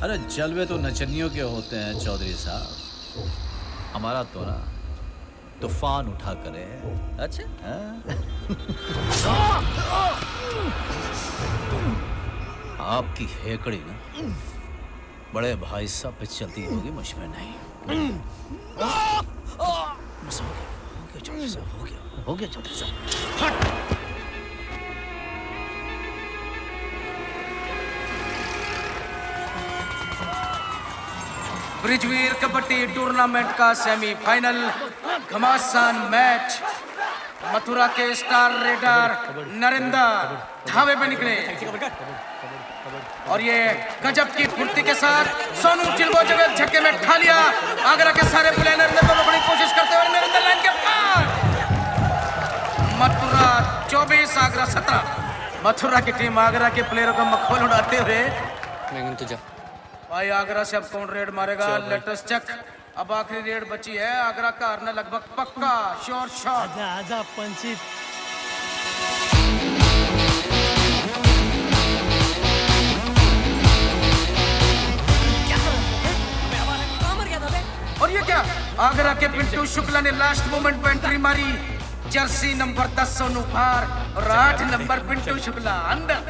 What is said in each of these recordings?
अरे जलवे तो नचनियों के होते हैं चौधरी साहब, हमारा तो ना तूफान उठा करे। अच्छा आपकी हेकड़ी ना बड़े भाई साहब पे चलती होगी, मुझ में नहीं। बस हो गया चौधरी साहब, हो गया चौधरी साहब। ब्रिजवीर कबड्डी टूर्नामेंट का सेमीफाइनल घमासान मैच। मथुरा के स्टार रेडर नरेंद्र धावे पे निकले और ये गजब की फुर्ती के साथ सोनू चिल्बो जगह झटके में ठा लिया। आगरा के सारे प्लेयर ने तो बड़ी कोशिश करते हुए नरेंद्र लाइन के पार। मथुरा 24 आगरा 17। मथुरा की टीम आगरा के प्लेयरों को मखौल उड़ाते हुए भाई आगरा से अब कौन रेड मारेगा, लेटेस्ट चेक। अब आखिरी रेड बची है, आगरा का हारना लगभग पक्का, श्योर शॉट। आजा पंची। और ये क्या, आगरा के पिंटू शुक्ला ने लास्ट मोमेंट पर एंट्री मारी। जर्सी नंबर 10 सोनू भार और 8 नंबर पिंटू शुक्ला अंदर।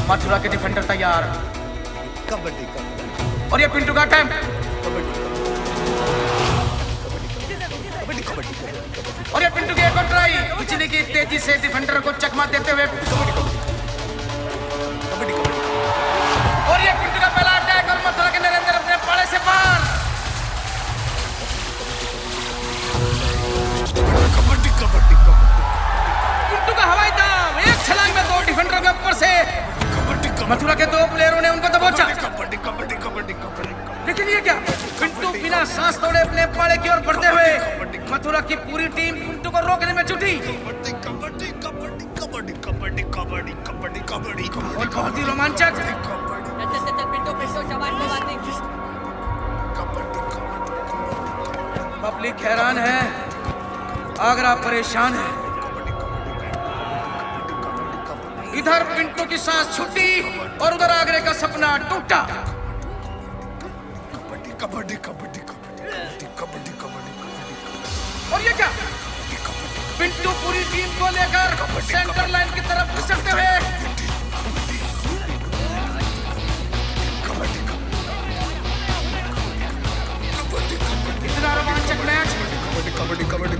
मथुरा के डिफेंडर तैयार, कबड्डी और ये पिंटू का टाइम, और ये पिंटू की एक और ट्राई। बिजली की तेजी से डिफेंडर को चकमा देते हुए, और ये पिंटू का पहला अटैक और मथुरा के नरेंद्र अपने पाले से पार। पिंटू का हवाई दाव, एक छलांग में 2 डिफेंडरों के ऊपर से मथुरा के 2 प्लेयरों ने उनको दबोचा। लेकिन ये क्या, पिंटू बिना सांस तोड़े अपने पाले की ओर बढ़ते हुए मथुरा की पूरी टीम पिंटू को रोकने में जुटी। और बहुत ही रोमांचक। पब्लिक हैरान है, आगरा परेशान है। इधर पिंटू की सांस छूटी और उधर आगरे का सपना टूटा। कबड्डी कबड्डी कबड्डी कबड्डी कबड्डी। और ये क्या, पिंटू पूरी टीम को लेकर सेंटर लाइन की तरफ खिसकते हुए इतना रोमांचक मैच। कबड्डी कबड्डी कबड्डी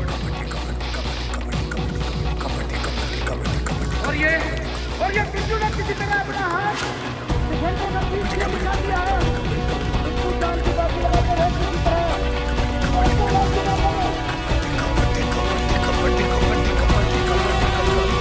और ये पिंटू ने किसी तरह अपना हाथ डिफेंडर ने पीछे निकाल दिया है। पिंटू जान की बात लगाते हैं किसी तरह। कबड्डी कबड्डी कबड्डी कबड्डी कबड्डी कबड्डी।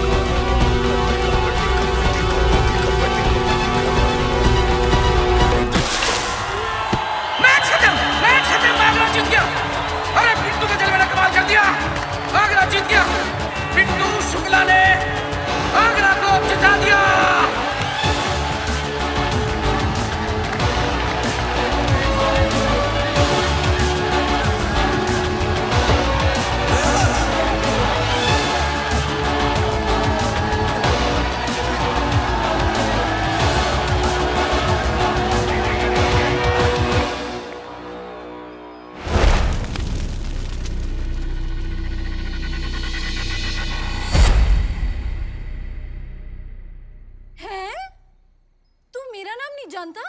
जानता?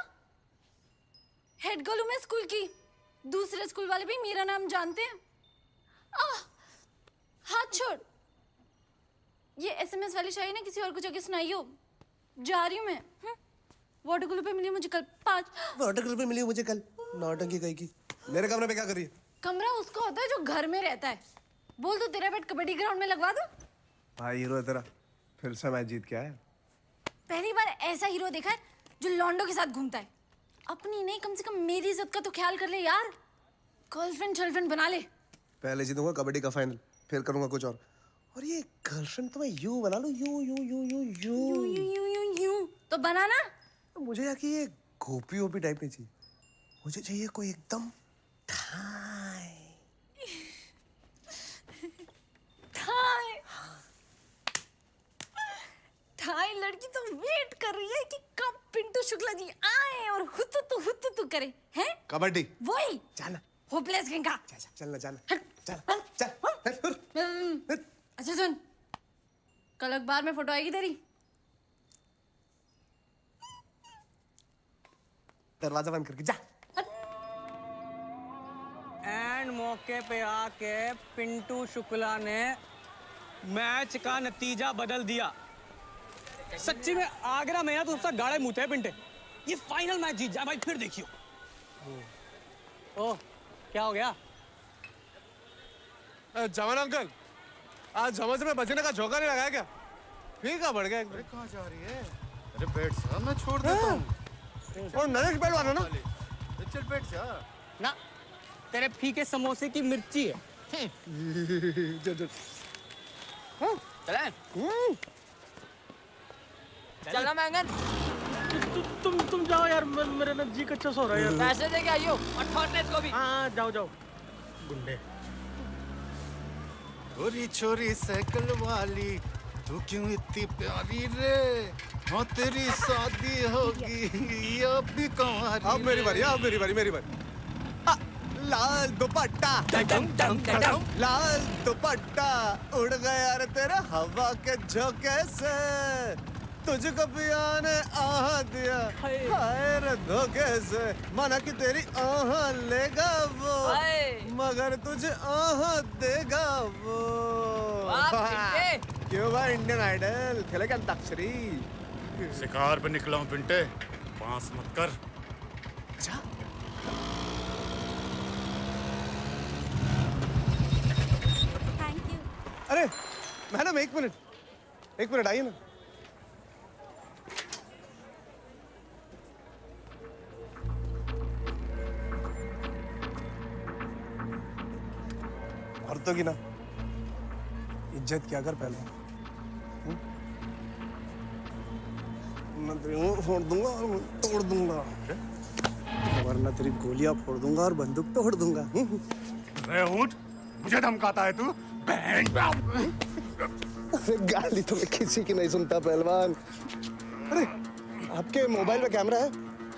हेड गर्ल हूं मैं स्कूल की। दूसरे स्कूल वाले भी मेरा नाम जानते हैं। हाथ छोड़। ये एसएमएस वाली शायरी ना किसी और को जाके सुनाइयो। जा रही हूँ मैं। वाटर कूलर पे मिली मुझे कल 5। वाटर कलर पे मिली मुझे कल नौटंकी कहीं की। मेरे कमरे पे क्या कर रही है? कमरा उसका होता है जो घर में रहता है। बोल दो तेरा बेड कबड्डी ग्राउंड में लगवा दो। भाई हीरो है तेरा, फिर से मैच जीत के आया। पहली बार ऐसा हीरो देखा है जो लॉन्डो के साथ घूमता है। अपनी नहीं, कम से कम मेरी इज्जत का तो ख्याल कर ले यार। गर्लफ्रेंड शर्लफ्रेंड बना ले। पहले जीतूंगा कबड्डी का फाइनल, फिर करूंगा कुछ और ये गर्लफ्रेंड तो मैं यूं बना लूं, यूं। तो बनाना। मुझे यार कि ये गोपी ओपी टाइप नहीं चाहिए, मुझे चाहिए कोई एकदम ठाई। ठाई लड़की तो वेट कर रही है कि कब पिंटू शुक्ला जी आए और हुतु करे। हैं? कबड्डी वही जाना। होपलेस किंग का। चलना जाना हट। चल। अच्छा सुन, कल अखबार में फोटो आएगी तेरी। दरवाजा बंद करके जा। एंड मौके पे आके पिंटू शुक्ला ने मैच का नतीजा बदल दिया। सच्ची में आगरा में ना तो उसका गाड़े मुंह थे पिंटे। ये फाइनल मैच जीत जाए भाई, फिर देखियो। ओह क्या हो गया? जवान अंकल, आज समझ में बचने का झोंका नहीं लगाया क्या? ठीक है बढ़ गया। अरे कहाँ जा रही है? अरे बैठ जा, मैं छोड़ देता हूँ। और नरेश पहलवान है ना? चल बैठ जा। ना तेरे फीके समोसे की मिर्ची है। चले चलना मैंगन। तुम जाओ यार, मेरे ना जी कच्चा सो रहा है यार। पैसे दे के आइयो और ठोरने इसको भी। हाँ जाओ गुंडे। छोरी छोरी साइकिल वाली, तू क्यों इतनी प्यारी रे? हाँ तेरी शादी होगी अब भी कुंवारी। अब मेरी बारी, मेरी बारी। लाल दुपट्टा, लाल दुपट्टा उड़ गया रे तेरे हवा के झोंके से। तुझको पिया ने आह दिया हाय रे धोखे से। माना कि तेरी आह लेगा वो, मगर तुझे आह देगा वो। क्यों भाई इंडियन आइडल खेले क्या अंताक्षरी? शिकार पे निकला हूँ पिंटे, बांस मत कर। अच्छा थैंक यू। अरे मैडम एक मिनट आइए ना। औरतों की ना इज्जत क्या कर पहले, मैं तेरी मुंह फोड़ दूंगा और तोड़ दूंगा, वरना तेरी गोलियां फोड़ दूंगा और बंदूक तोड़ दूंगा। अरे ऊंट, मुझे धमकाता है तू? अरे गाली तो मैं किसी की नहीं सुनता पहलवान। अरे आपके मोबाइल पे कैमरा है?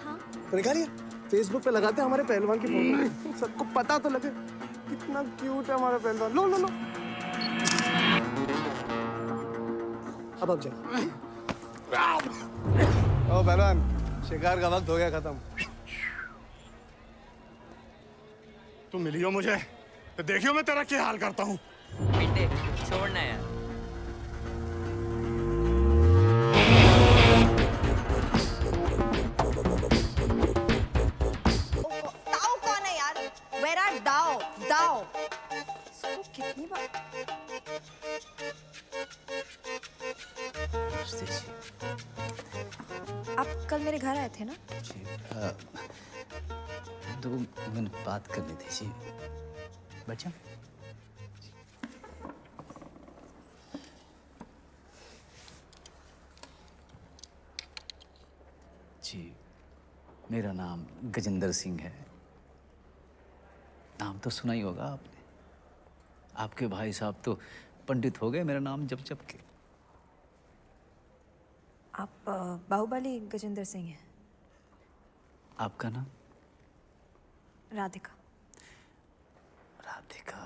हाँ। तो निकालिए, फेसबुक पे लगाते हैं हमारे पहलवान की फोटो, सबको पता तो लगे कितना क्यूट है हमारा पहलवान। लो अब आप जाइए। ओ पहलवान, शिकार का वक्त हो गया खत्म। तू मिली हो मुझे तो देखियो मैं तेरा क्या हाल करता हूँ। पिंटे छोड़ना यार। ताओ कौन है यार? Where are दाओ? दाओ। इसको कितनी बार? आप कल मेरे घर आए थे ना? जी 2 मिनट बात करनी थी जी। बच्चा जी, मेरा नाम गजेंद्र सिंह है। नाम तो सुना ही होगा आपने। आपके भाई साहब तो पंडित हो गए मेरा नाम जप जप के। आप बाहुबली गजेंद्र सिंह हैं। आपका नाम? राधिका। राधिका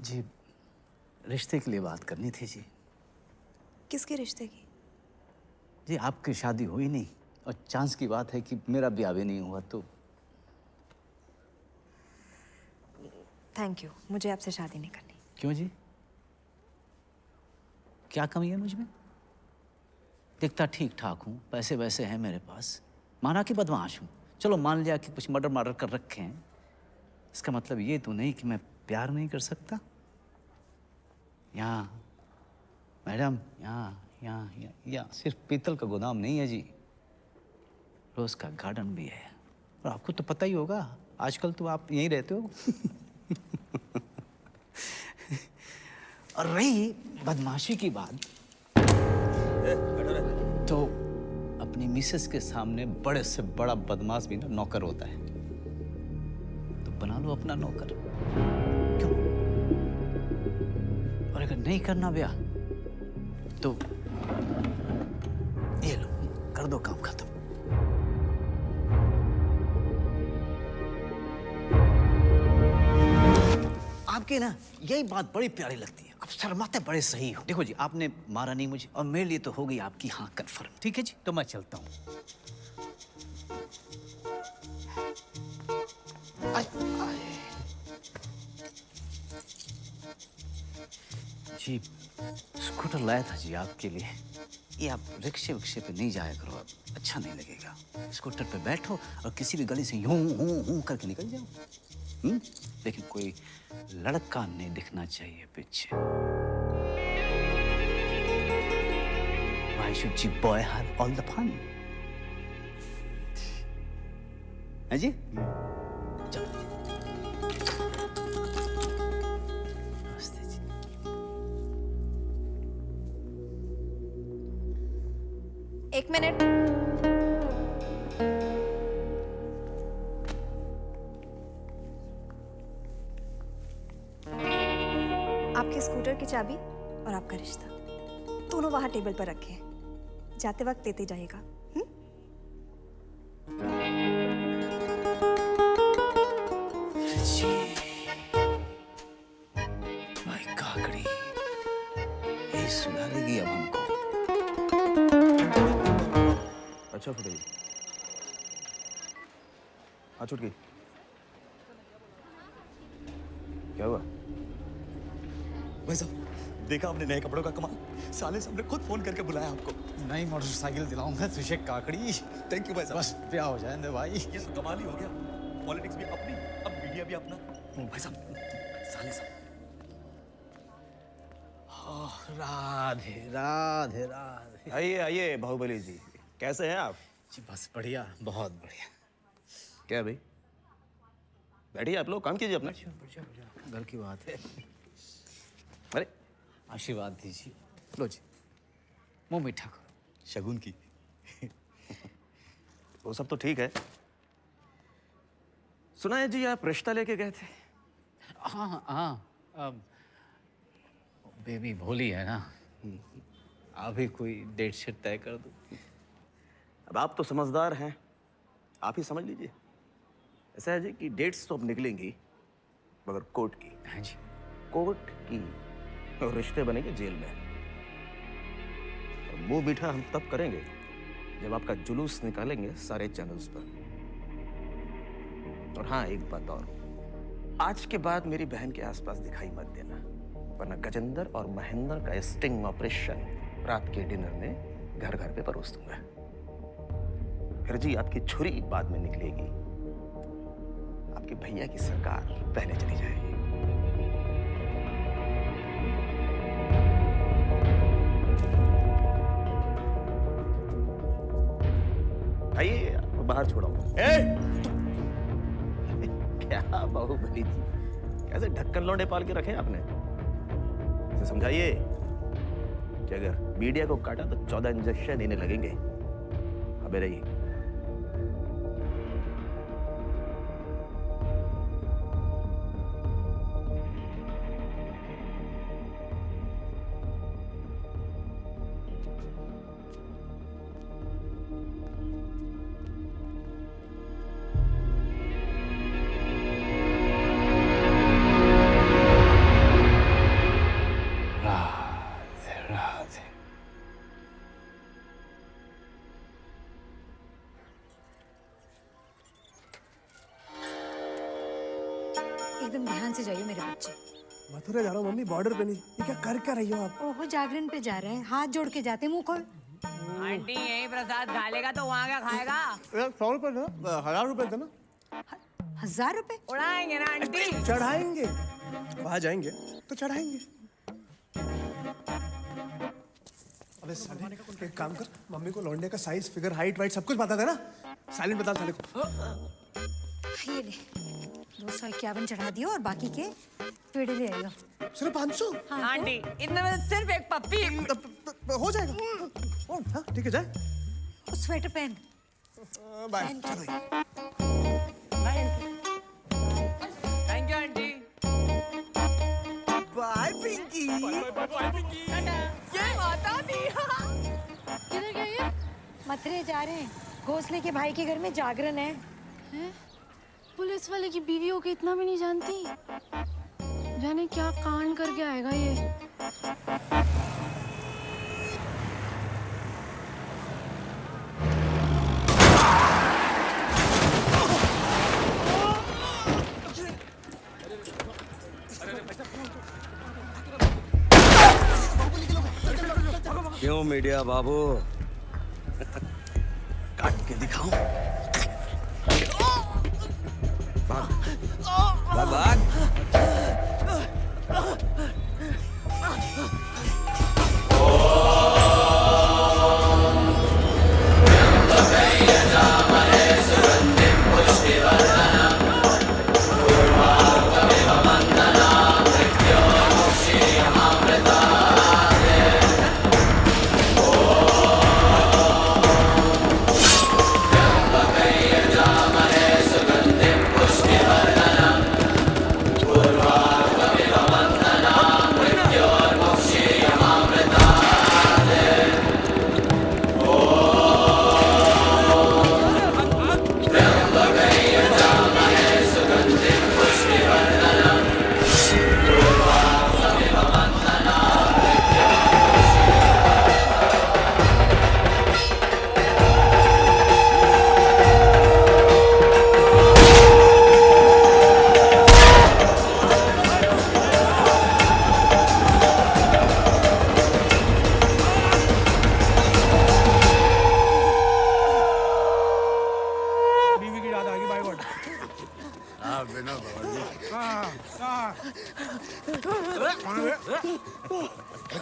जी, रिश्ते के लिए बात करनी थी जी। किसके रिश्ते की? जी आपकी शादी हुई नहीं और चांस की बात है कि मेरा ब्याह भी नहीं हुआ तो थैंक यू, मुझे आपसे शादी नहीं करनी। क्यों जी? क्या कमी है मुझ में? दिखता ठीक ठाक हूँ, पैसे वैसे हैं मेरे पास, माना कि बदमाश हूँ, चलो मान लिया कि कुछ मर्डर कर रखे हैं, इसका मतलब ये तो नहीं कि मैं प्यार नहीं कर सकता। यहाँ मैडम, यहाँ सिर्फ पीतल का गोदाम नहीं है जी, रोज का गार्डन भी है। और आपको तो पता ही होगा, आजकल तो आप यहीं रहते हो। और रही बदमाशी की बात, तो अपनी मिसेस के सामने बड़े से बड़ा बदमाश भी ना नौकर होता है, तो बना लो अपना नौकर। क्यों? और अगर नहीं करना ब्याह तो ये लो, कर दो काम खत्म। आपके ना यही बात बड़ी प्यारी लगती है, आप शर्माते बड़े सही हो। देखो जी, आपने मारा नहीं मुझे और मेरे लिए तो हो गई आपकी हाँ कन्फर्म। ठीक है जी, तो मैं चलता हूँ। जी स्कूटर लाया था जी आपके लिए। ये आप रिक्शे विक्शे पे नहीं जाया करो, अब अच्छा नहीं लगेगा। स्कूटर पे बैठो और किसी भी गली से यूं हूं करके निकल जाओ। लेकिन कोई लड़का नहीं दिखना चाहिए पीछे। Why should you boy have all the fun? है जी? चलो। नमस्ते जी। एक मिनट। आपके स्कूटर की चाबी और आपका रिश्ता दोनों वहां टेबल पर रखे हैं, जाते वक्त लेते जाइएगा। भाई काकड़ी, ये सुधारेगी अब हमको। अच्छा फटेगी, हाँ छूट गई। क्या हुआ? भाई साहब, देखा आपने नए कपड़ों का कमाल? साले साहब ने खुद फोन करके बुलाया आपको। नई मोटरसाइकिल दिलाऊंगा तुझे काकड़ी। थैंक यू भाई साहब। बस ब्याह हो जाए भाई। ये तो कमाल ही हो गया। पॉलिटिक्स भी अपनी, अब मीडिया भी अपना। भाई साहब, साले साहब। राधे राधे राधे। आइए आइए बाहुबली जी, कैसे हैं आप? जी बस बढ़िया, बहुत बढ़िया। क्या भाई, बैठिए आप लोग, काम कीजिए अपना। घर की बात है। अरे आशीर्वाद दीजिए। लो जी, मुंह मीठा करो। शगुन की। वो सब तो ठीक है। सुना है जी आप रिश्ता लेके गए थे? हाँ, बेबी भोली है ना, अभी कोई डेट शीट तय कर दो। अब आप तो समझदार हैं, आप ही समझ लीजिए। ऐसा है जी कि डेट्स तो अब निकलेंगी, मगर कोर्ट की। हाँ जी। कोर्ट की, और रिश्ते बनेंगे जेल में। और मुंह मीठा हम तब करेंगे जब आपका जुलूस निकालेंगे सारे चैनल्स पर। और हाँ, एक बात और, आज के बाद मेरी बहन के आसपास दिखाई मत देना, वरना गजेंद्र और महेंद्र का स्टिंग ऑपरेशन रात के डिनर में घर घर पे परोस दूंगा। फिर जी आपकी छुरी बाद में निकलेगी, आपके भैया की सरकार पहले चली जाएगी। आइए, बाहर छोड़ो। क्या बाहुबली जी, कैसे ढक्कन लौंडे पाल के रखे आपने? इसे समझाइए कि अगर मीडिया को काटा तो 14 इंजेक्शन इन्हें लगेंगे। अबे रही। ध्यान से जाइए मेरे बच्चे। मथुरा जा रहा हूँ मम्मी, बॉर्डर पे नहीं। ये क्या कर रही हो आप? ओहो, जागरण पे जा रहे हैं, हाथ जोड़ के जाते, मुंह खोल। आंटी यही प्रसाद खा लेगा तो वहाँ क्या खाएगा? 100 रुपए था, 1000 रुपए थे ना। 1000 रुपए उड़ाएंगे ना आंटी। चढ़ाएंगे, वहां जाएंगे तो चढ़ाएंगे। अबे साले, एक काम कर, मम्मी को लौंडे का साइज, फिगर, हाइट, वाइट सब कुछ बता देना। साइलेंट बता साले को। ये ले 251 चढ़ा दियो और बाकी के पेड़े ले आइयो। सिर्फ 500? हाँ, आंटी इतने में सिर्फ एक पप्पी। हो जाएगा। हाँ ठीक है, जाए। तो स्वेटर पहन। बाय। चलो। Thank you aunty. Bye Pinky. ये माता दी। किधर गए ये? मथुरे जा रहे हैं, घोंसले के भाई के घर में जागरण है। हैं? पुलिस वाले की बीवियों को इतना भी नहीं जानती। जाने क्या कांड करके आएगा ये। क्यों मीडिया बाबू? काट के दिखाऊं? भाग भाग।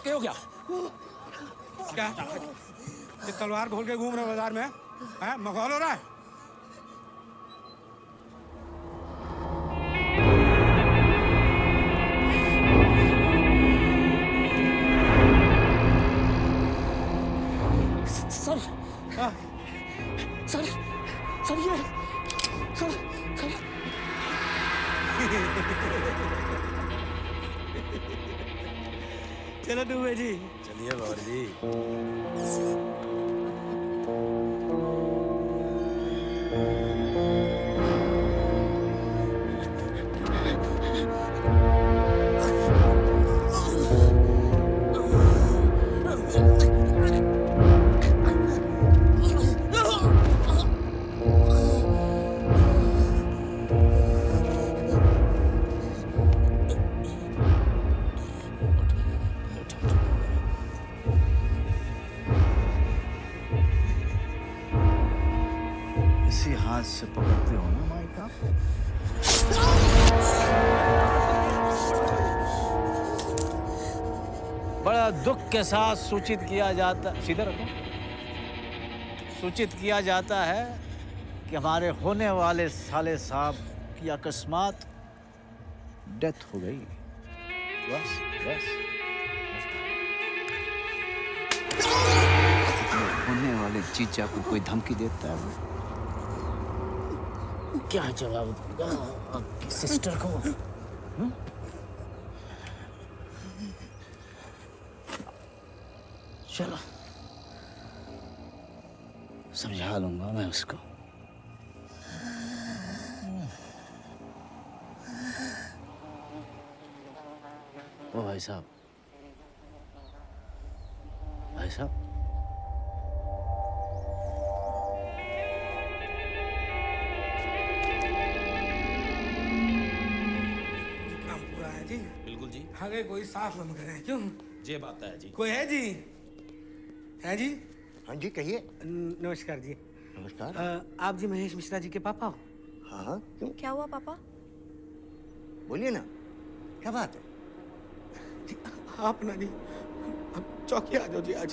क्या हो गया? क्या ये तलवार खोल के घूम रहे बाजार में? हैं, मखौल हो रहा है? सर सर सर ये सर सर चलो दुबे जी। चलिए बाबा जी। इसी हाथ से पकड़ते हो ना माइका? बड़ा दुख के साथ सूचित किया जाता, सीधे रखो, सूचित किया जाता है कि हमारे होने वाले साले साहब की अकस्मात डेथ हो गई। बस बस होने वाले चीचा को कोई धमकी देता है, क्या जवाब दूंगा आपकी सिस्टर को? चलो समझा लूंगा मैं उसको। ओ भाई साहब, भाई साहब, आगे कोई साफ हम करें क्यों? ये बात है जी। कोई है जी? है जी? हाँ जी कहिए। नमस्कार जी। नमस्कार। आप जी महेश मिश्रा जी के पापा हो? हाँ हाँ क्यों? क्या हुआ पापा? बोलिए ना, क्या बात है? आप ना जी, आप चौकी आ जाओ जी आज।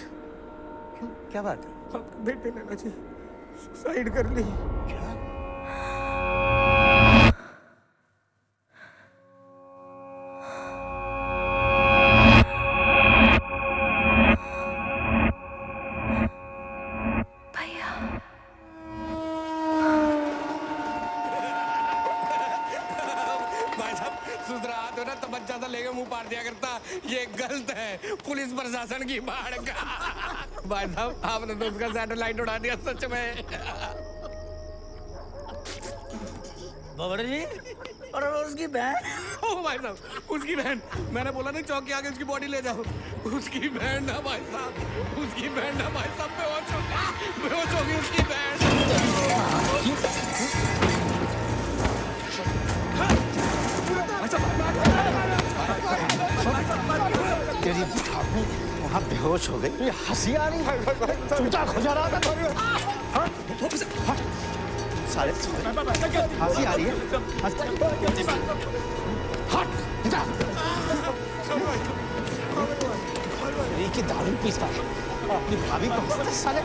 क्यों, क्या बात है? आप बेटे ने ना जी सुसाइड कर ली। क्या? भाई साहब सुधरा तो ना तबज्जा तो लेके मुंह पाड़ दिया करता, ये गलत है। पुलिस प्रशासन की बाढ़ का। भाई साहब आपने तो उसका सैटेलाइट उड़ा दिया सच में। बाबर जी और उसकी बहन। ओ भाई साहब उसकी बहन, मैंने बोला नहीं चौक के आगे उसकी बॉडी ले जाओ। उसकी बहन ना भाई साहब, उसकी बहन ना भाई साहब, बेहोश हो गई उसकी बहन। तेरी ठाकुर वहाँ बेहोश हो गई। ये हंसी आ रही है, चूचा खुजा रहा था। साले हंसी आ रही है। हट की दारू पीता है और अपनी भाभी को हंसता है, साले।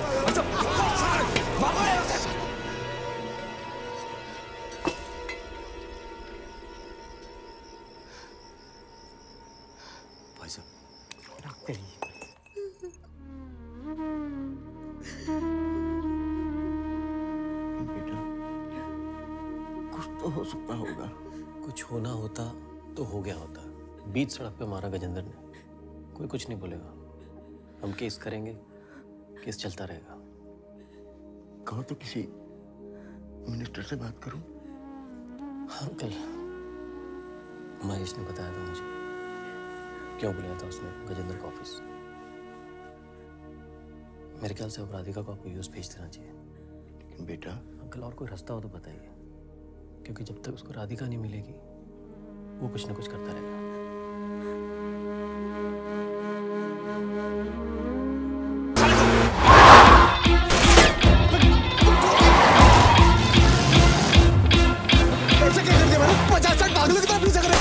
भाई साहब बेटा, कुछ तो हो सकता होगा। कुछ होना होता तो हो गया होता। बीच सड़क पे मारा गजेंद्र ने, कोई कुछ नहीं बोलेगा। हम केस करेंगे, केस चलता रहेगा। कहो तो किसी मिनिस्टर से बात करूं। हाँ अंकल, महेश ने बताया था मुझे क्यों बुलाया था उसने गजेंद्र का ऑफिस। मेरे ख्याल से अब राधिका को आपको यूएस भेज देना चाहिए। लेकिन बेटा अंकल और कोई रास्ता हो तो बताइए, क्योंकि जब तक उसको राधिका नहीं मिलेगी वो कुछ ना कुछ करता रहेगा। ऐसे क्या कर दिया मैंने? 50 पागलों की तरह पीछे करे।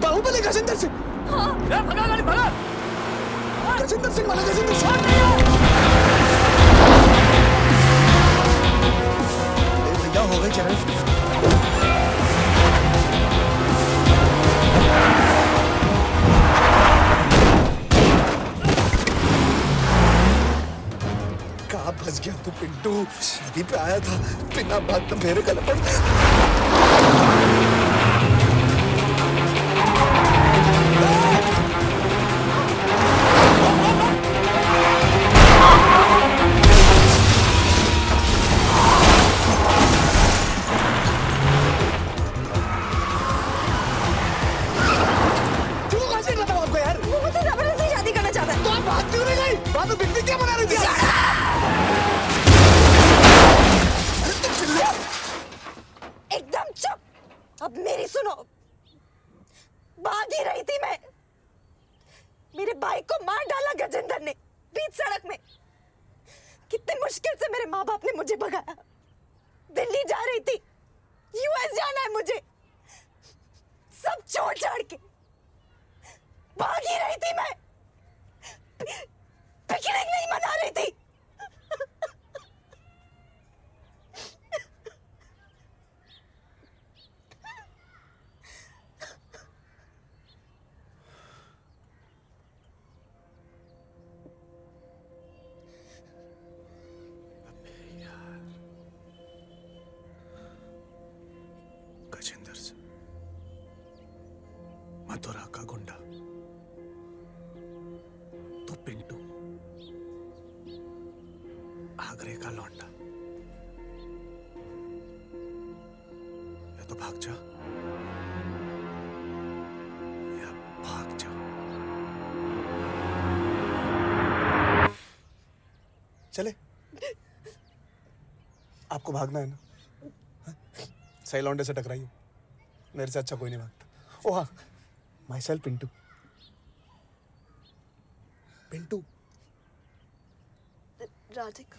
बाहुबली गजेंद्र सिंह। हाँ। भगा गाड़ी भगा। गजेंद्र सिंह वाला गजेंद्र सिंह। भैया हो गई चरण। कहाँ फंस गया तू पिंटू? शादी पे आया था, बिना बात तो मेरे गले पड़ बात क्यों नहीं गई? बात तो बिकनी क्या बना रही थी? भाग ही रही थी मैं। मेरे भाई को मार डाला गजेंद्र ने बीच सड़क में। कितनी मुश्किल से मेरे माँ बाप ने मुझे भगाया। दिल्ली जा रही थी, यूएस जाना है मुझे, सब छोड़ छाड़ के भाग ही रही थी मैं। पिकनिक नहीं मना रही थी। गजेंद्र से मथुरा का गुंडा तो पिंटू आगरे का लौंडा। या तो भाग जा या भाग जा। चले, आपको भागना है ना? सही लौंडे से टकराइए, मेरे से अच्छा कोई नहीं भागता। ओ हाँ, माई सेल्फ पिंटू। पिंटू राधिका।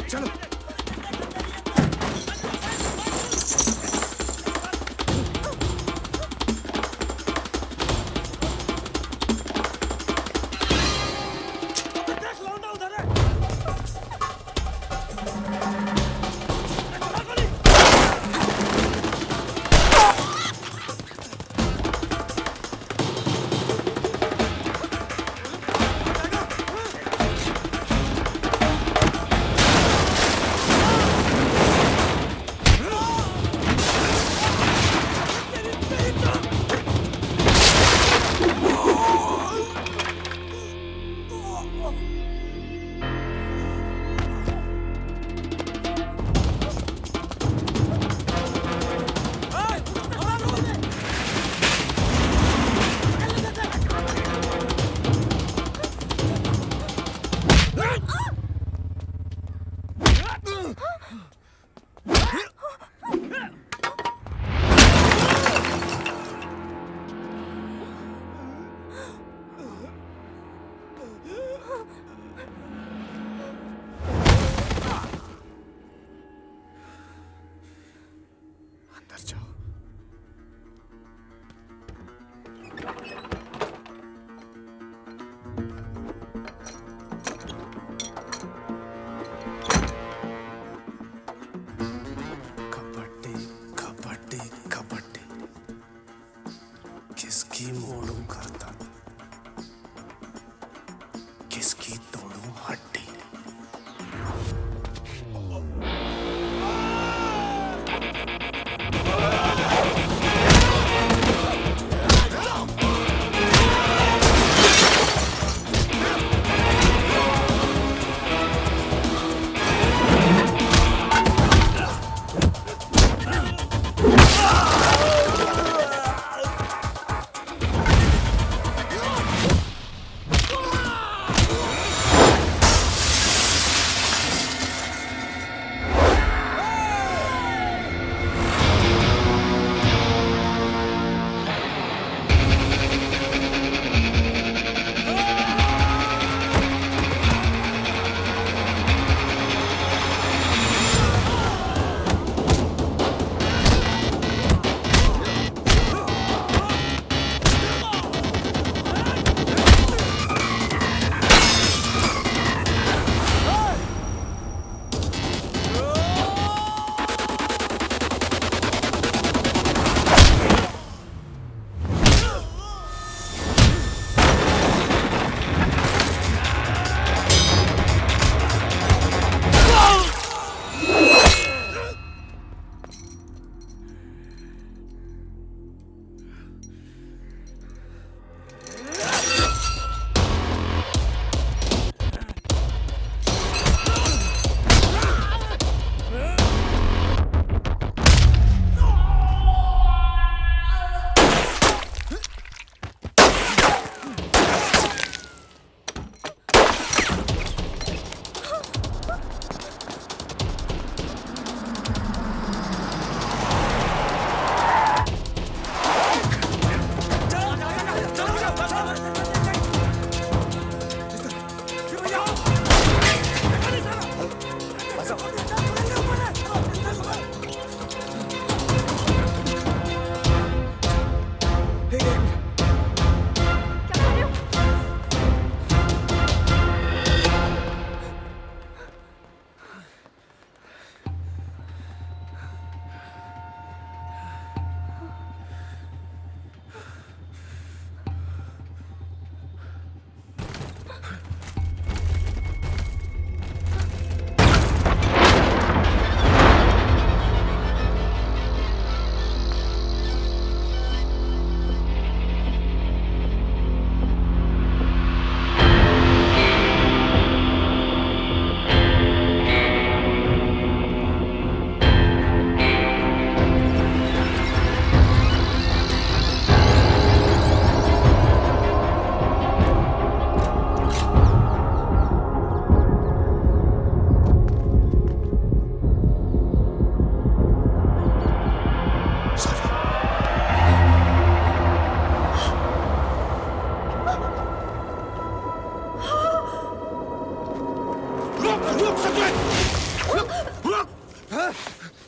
चलो।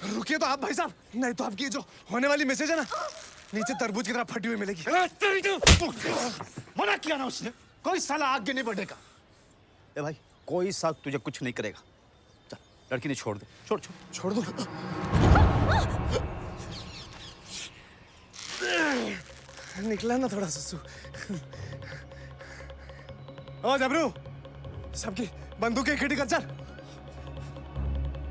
रुकिए तो आप भाई साहब, नहीं तो आपकी जो होने वाली मैसेज है ना नीचे तरबूज की तरह फटी हुई मिलेगी। मना किया ना उसने, कोई साला आगे नहीं बढ़ेगा। ए भाई, कोई साथ तुझे कुछ नहीं करेगा। चल, लड़की ने छोड़ दे, छोड़ छोड़ छोड़ दो। निकला ना थोड़ा सुसु। ओ जबरू, सबकी बंदूकें इकट्ठी कर चल।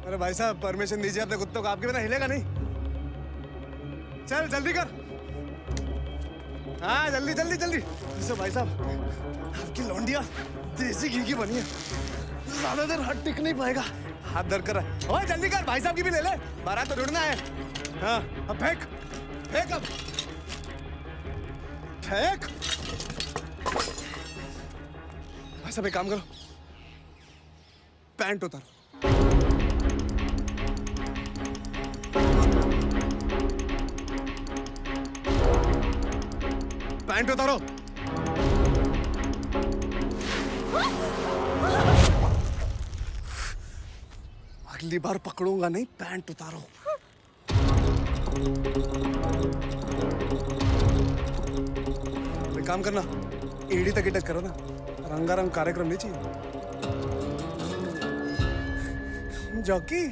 अरे भाई साहब परमिशन दीजिए अपने कुत्तों को, आपके बिना हिलेगा नहीं। चल जल्दी कर। हाँ जल्दी जल्दी जल्दी। तो भाई साहब आपकी लौंडिया देसी घी की बनी है, ज्यादा देर हाथ टिक नहीं पाएगा, हाथ दर्द कर रहा है। ओए जल्दी कर, भाई साहब की भी ले ले, बारात तो ढूंढना है। हाँ अब फेंक फेंक, अब फेंक। भाई साहब एक काम करो, पैंट उतारो। पैंट उतारो। अगली बार पकड़ूंगा नहीं, पैंट उतारो। एक काम करना, एड़ी तक ही टच करो ना, रंगारंग कार्यक्रम नहीं चाहिए। जॉकी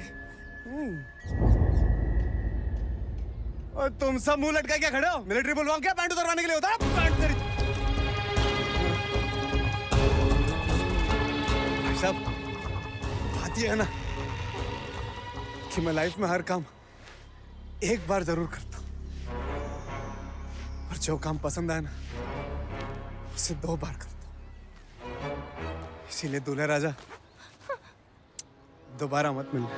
और तुम सब मुंह लटका क्या खड़े हो? मिलिट्री बुलवाऊं क्या पैंट उतरवाने के लिए होता है? पैंट तेरी। भाई साहब बात ये है ना कि मैं लाइफ में हर काम एक बार जरूर करता हूं, और जो काम पसंद आए ना उसे 2 बार करता हूं। इसीलिए दूल्हे राजा दोबारा मत मिलना।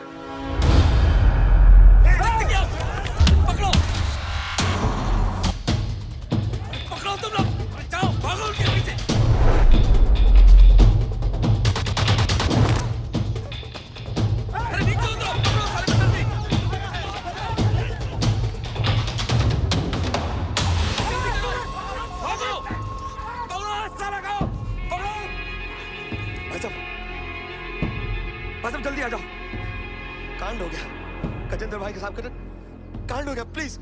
जल्दी आ जाओ, कांड हो गया। गजेंद्र भाई के साथ कांड हो गया, प्लीज।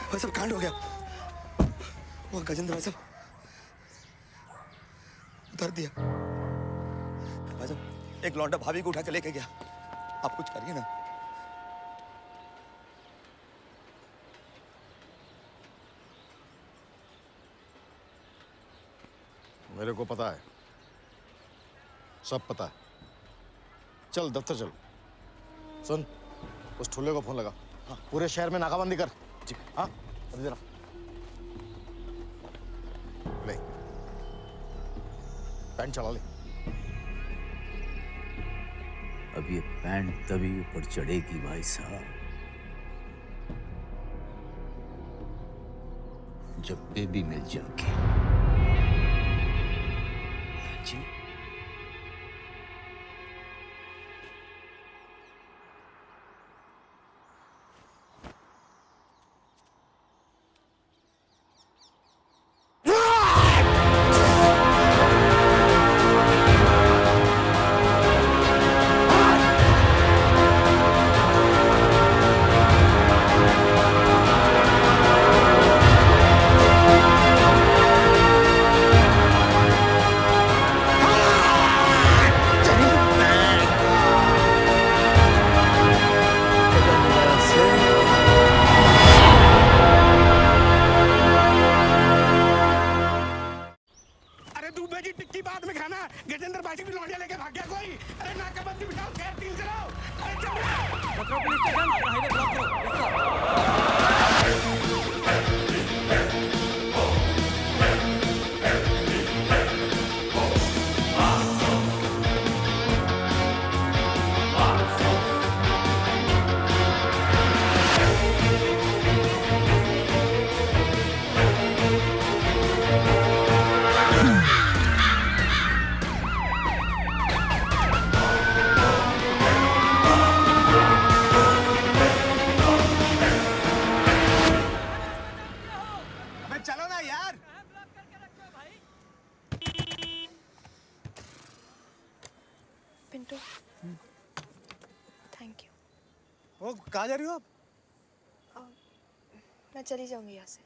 भाई साहब कांड हो गया। वो गजेंद्र भाई साहब उतार दिया। भाई साहब एक लौंडा भाभी को उठा के लेके गया, आप कुछ करिए ना। मेरे को पता है, सब पता है। चल दफ्तर चल। सुन, उस ठुल्ले को फोन लगा। हाँ, पूरे शहर में नाकाबंदी कर। जी हाँ, अभी जरा ले पैंट चला ले। अब ये पैंट तभी ऊपर चढ़ेगी भाई साहब जब बेबी मिल जाएगी। जी अरे दुबे जी टिक्की बाद में खाना। गजेंद्र भाई की लौंडिया लेके भाग गया कोई। अरे नाकाबंदी बिठाओ, गैर डील कराओ। अरे चल पकड़ो पुलिस स्टेशन, हाईवे ब्लॉक करो। अबे चलो ना यार। Pintu, thank you. वो कहाँ जा रही हो आप? मैं चली जाऊंगी यहाँ से।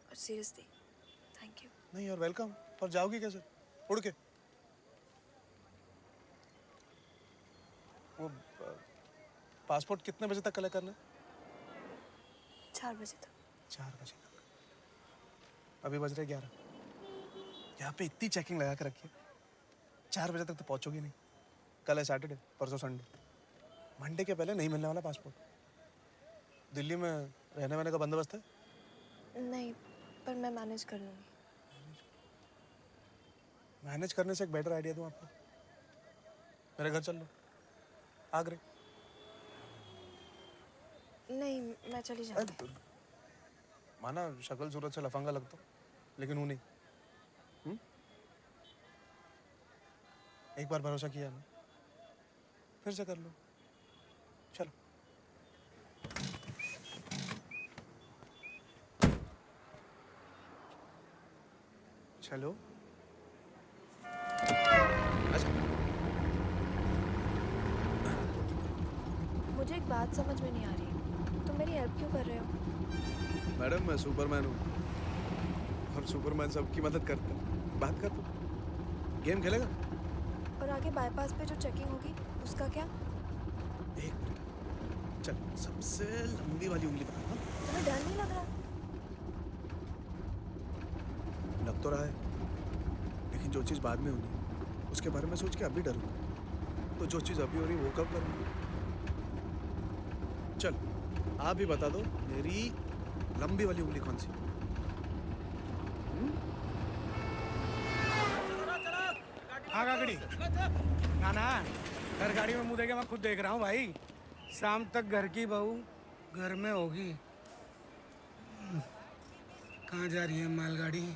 और सीरियसली थैंक यू। नहीं और वेलकम। पर जाओगी कैसे? उड़ के? वो पासपोर्ट कितने बजे तक कलेक्ट करना है? 4 बजे तक। 4 बजे तक। अभी बज रहे 11। यहाँ पे इतनी चेकिंग लगा के रखी है, 4 बजे तक तो पहुँचोगी नहीं। कल है सैटरडे, परसों संडे, मंडे के पहले नहीं मिलने वाला पासपोर्ट। दिल्ली में रहने वहने का बंदोबस्त है? नहीं, पर मैं मैनेज कर लूँगी। मैनेज करने से एक बेटर आइडिया दूँ आपको। मेरे घर चल लो, आगरे। नहीं, मैं चली जाऊंगी। माना शक्ल सूरत से लफंगा लगता हूं, लेकिन वो नहीं। एक बार भरोसा किया ना, फिर से कर लो। चलो। चलो। मुझे एक बात समझ में नहीं आ रही, तुम मेरी हेल्प क्यों कर रहे हो? मैडम मैं सुपरमैन हूँ और सुपरमैन सबकी मदद करता है। बात कर तू। गेम खेलेगा? और आगे बाईपास पे जो चेकिंग होगी उसका क्या? एक मिनट। चल सबसे लंबी वाली उंगली बता। हाँ? तुम्हें डर नहीं लग रहा? लग तो रहा है, लेकिन जो चीज़ बाद में होनी उसके बारे में सोच के अभी डरूंगा। तो जो चीज़ अभी हो रही वो कब करूँगा? चल आप ही बता दो, मेरी लंबी वाली उंगली कौन सी? हाँ गाड़ी ना ना, घर गाड़ी में मुँह देके मैं खुद देख रहा हूँ भाई। शाम तक घर की बहू घर में होगी। कहाँ जा रही है मालगाड़ी?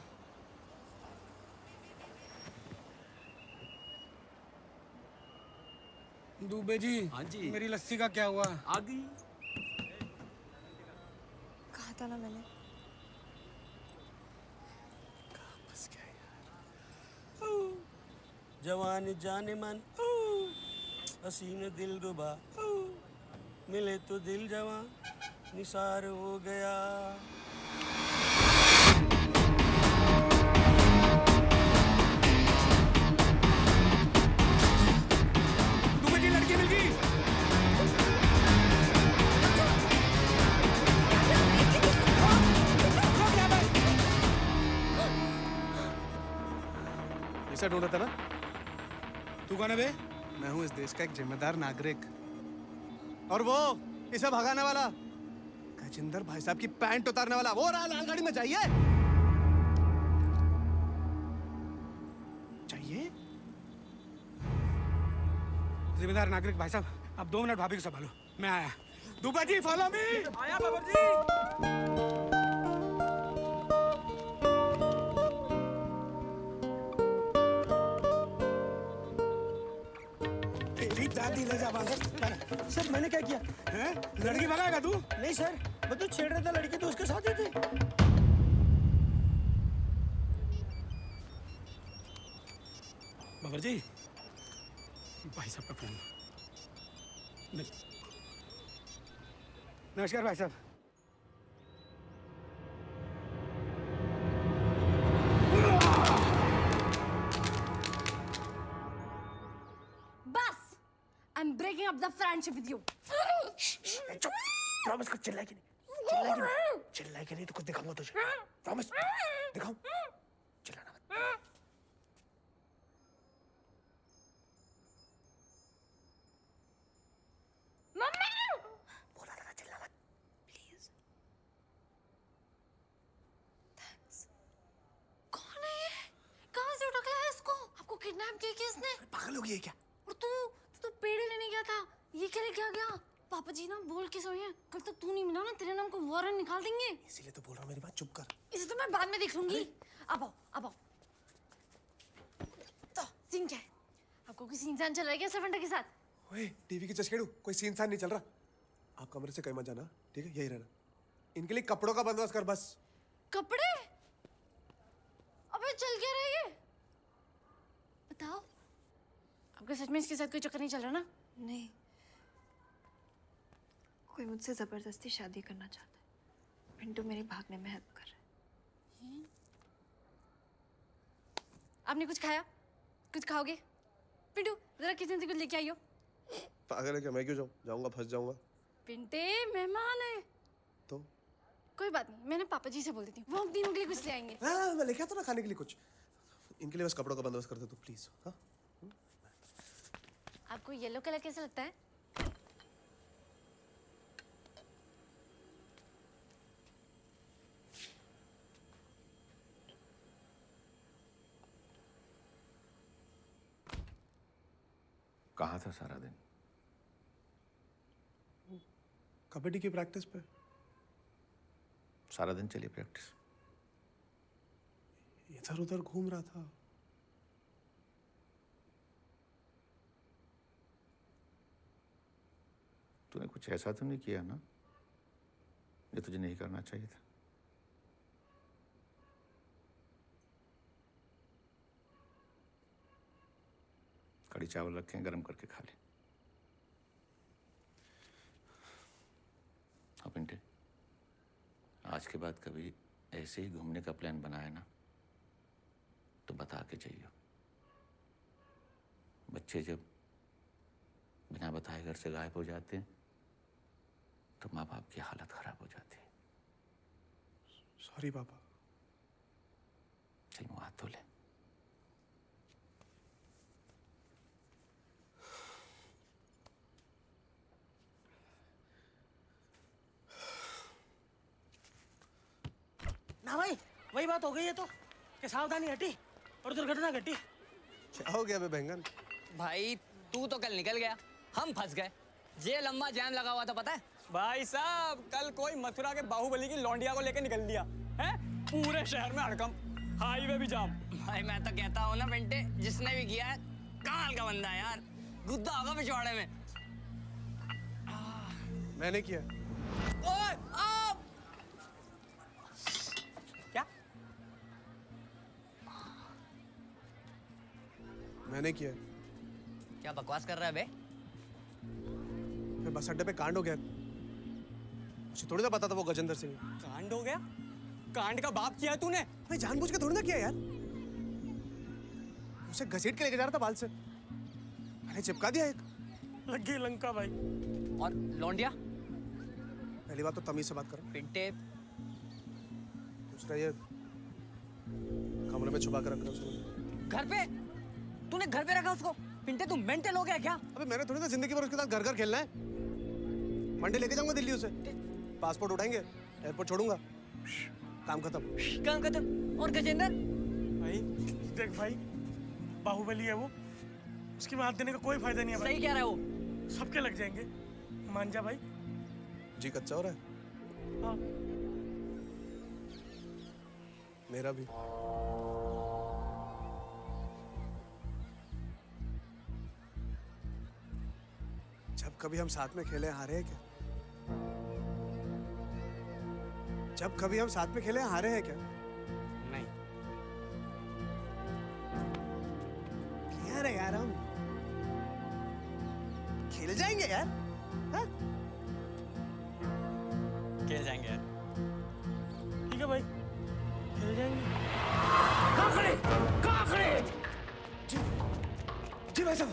दुबे जी, हाँ जी। मेरी लस्सी का क्या हुआ? आ गई। कहा था ना मैंने। जवान जाने मन, हसीन दिल रुबा, मिले तो दिल जवान निसार हो गया। दुबे जी लड़की मिल गई। इसे ढूंढा था ना? तू कौन है बे? मैं हूँ इस देश का एक जिम्मेदार नागरिक। और वो इसे भगाने वाला गजेंद्र भाई साहब की पैंट उतारने वाला, वो रहा लाल गाड़ी में। जाइए चाहिए। जिम्मेदार नागरिक भाई साहब, आप 2 मिनट भाभी को संभालो, मैं आया। दुबा जी फॉलो मी। आया बाबर जी। तेरी दादी ले जा बाबर। सर मैंने क्या किया? हैं? लड़की भगाएगा तू? नहीं सर, मैं तो छेड़ रहा था, लड़की तो उसके साथ ही थी। बाबर जी, भाई साहब का फोन। नमस्कार भाई साहब। बस, I'm breaking up the friendship with you. Promise कर, चिल्लाएगी नहीं, चिल्लाएगी नहीं, चिल्लाएगी नहीं तो कुछ दिखाऊंगा तुझे। प्रॉमिस, दिखाऊं, चिल्लाना मत। मम्मी! बोला था ना चिल्ला मत। Please. Thanks. कौन है ये? कहाँ से उठा के लाया इसको? आपको किडनैप किया किसने? पागल हो गई है क्या? और तू पेड़े लेने गया था, ये क्या लेके आ गया? पापा जी ना बोल के सोए हैं, कल तक तू नहीं मिला ना तेरे नाम को वारंट निकाल देंगे। इसीलिए तो बोल रहा हूँ, मेरी बात चुप कर। इसे तो मैं बाद में देख लूंगी। अब आओ, अब आओ। तो सीन क्या है? आपको कोई सीन चल रहा है क्या सर्वेंट के साथ? ओए, टीवी की चस्केड़ू, कोई सीन सान नहीं चल रहा। आप कमरे से कहीं मत जाना, ठीक है? यही रहना। इनके लिए कपड़ों का बंदोबस्त कर बस। कपड़े? अबे चल क्या रहा है ये? बताओ, आपके सच में इसके साथ कोई चक्कर नहीं चल रहा ना? नहीं, कोई मुझसे जबरदस्ती शादी करना चाहता है। पिंटू मेरे भागने में हेल्प कर रहा है। आपने कुछ खाया? कुछ खाओगे? पिंटू जरा किचन से कुछ लेके आइयो। पागल है क्या? मैं क्यों जाऊँ? जाऊंगा फंस जाऊंगा। पिंटे मेहमान है तो कोई बात नहीं, मैंने पापा जी से बोल देती हूँ, वो हम तीनों के लिए कुछ ले आएंगे। हाँ, मैं लेके आता ना खाने के लिए कुछ। इनके लिए बस कपड़ों का बंदोबस्त कर दे तू प्लीज। हाँ, आपको येलो कलर कैसा लगता है? कहाँ था सारा दिन? कबड्डी की प्रैक्टिस पे। सारा दिन चली प्रैक्टिस? इधर उधर घूम रहा था। तूने कुछ ऐसा तो नहीं किया ना जो तुझे नहीं करना चाहिए था? कड़ी चावल रखे हैं, गरम करके खा ले। हाँ पिंटे, आज के बाद कभी ऐसे ही घूमने का प्लान बनाए ना तो बता के जाइए। बच्चे जब बिना बताए घर से गायब हो जाते हैं तो माँ बाप की हालत खराब हो जाती है। सॉरी पापा। चल मुँह हाथ धो ले। ना भाई, वही बात हो गई है तो कि सावधानी हटी और दुर्घटना घटी। क्या हो गया बे बैंगन? भाई तू तो कल निकल गया, हम फंस गए। ये लंबा जाम लगा हुआ था पता है? भाई साहब कल कोई मथुरा के बाहुबली की लौंडिया को लेकर निकल दिया है, पूरे शहर में हड़कंप, हाईवे भी जाम। भाई मैं तो कहता हूँ ना पिंटे, जिसने भी किया है कमाल का बंदा है यार, गुद्दा होगा पिछवाड़े में। मैंने किया। ओए आप क्या? मैंने किया। क्या बकवास कर रहा है बे? फिर बस अड्डे पे कांड हो गया। मुझे थोड़ी ना पता था वो गजेंद्र सिंह। कांड हो गया? कांड का बाप किया तूने? मैं जानबूझ के थोड़ी ना किया यार। उसे घसीट के लेके जा रहा था बाल से, मैंने चिपका दिया एक। लग गई लंका भाई। और लौंडिया? पहली बात तो तमीज से बात कर। पिंटे दूसरा ये कमरे में छुपा कर रखा उसको। घर पे? तूने घर पे रखा उसको? पिंटे तू मेंटल हो गया क्या? अबे मैंने थोड़ी ना जिंदगी भर उसके साथ घर घर खेलना है। मंडे लेके जाऊंगा दिल्ली उसे, पासपोर्ट उठाएंगे, एयरपोर्ट छोड़ूंगा, काम खत्म। काम खत्म। और गजेंद्र? भाई देख भाई, बाहुबली है वो, उसकी में हाथ देने का कोई फायदा नहीं है भाई। सही कह रहे हो। सबके लग जाएंगे, मान जा भाई। जी कच्चा हो रहा है? हाँ मेरा भी। जब कभी हम साथ में खेले हारे हैं क्या? जब कभी हम साथ में खेले हारे हैं क्या? नहीं। क्लियर है यार, हम खेल जाएंगे यार। हाँ? खेल जाएंगे यार। ठीक है भाई, खेल जाएंगे। जी भाई साहब।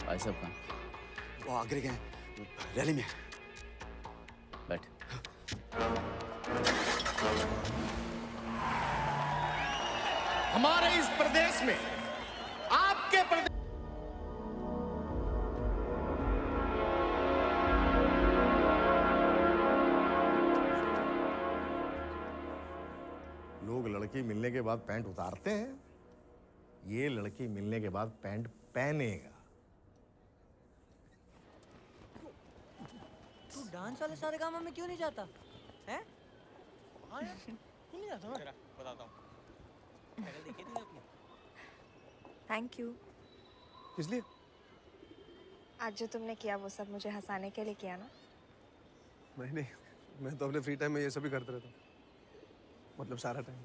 भाई साहब कहाँ? वो आगरे गए रैली में। बैठ। हमारे इस प्रदेश में आपके प्रदेश लोग लड़की मिलने के बाद पैंट उतारते हैं, ये लड़की मिलने के बाद पैंट पहनेगा। तू डांस वाले सारे कामों में क्यों नहीं जाता है? हाँ यार, क्यों नहीं जाता मैं? बताता हूँ। देखी थी अपनी। Thank you. किस लिए? आज जो तुमने किया वो सब मुझे हंसाने के लिए किया ना? नहीं, मैं तो अपने फ्री टाइम में ये सब ही करता रहता हूँ, मतलब सारा टाइम।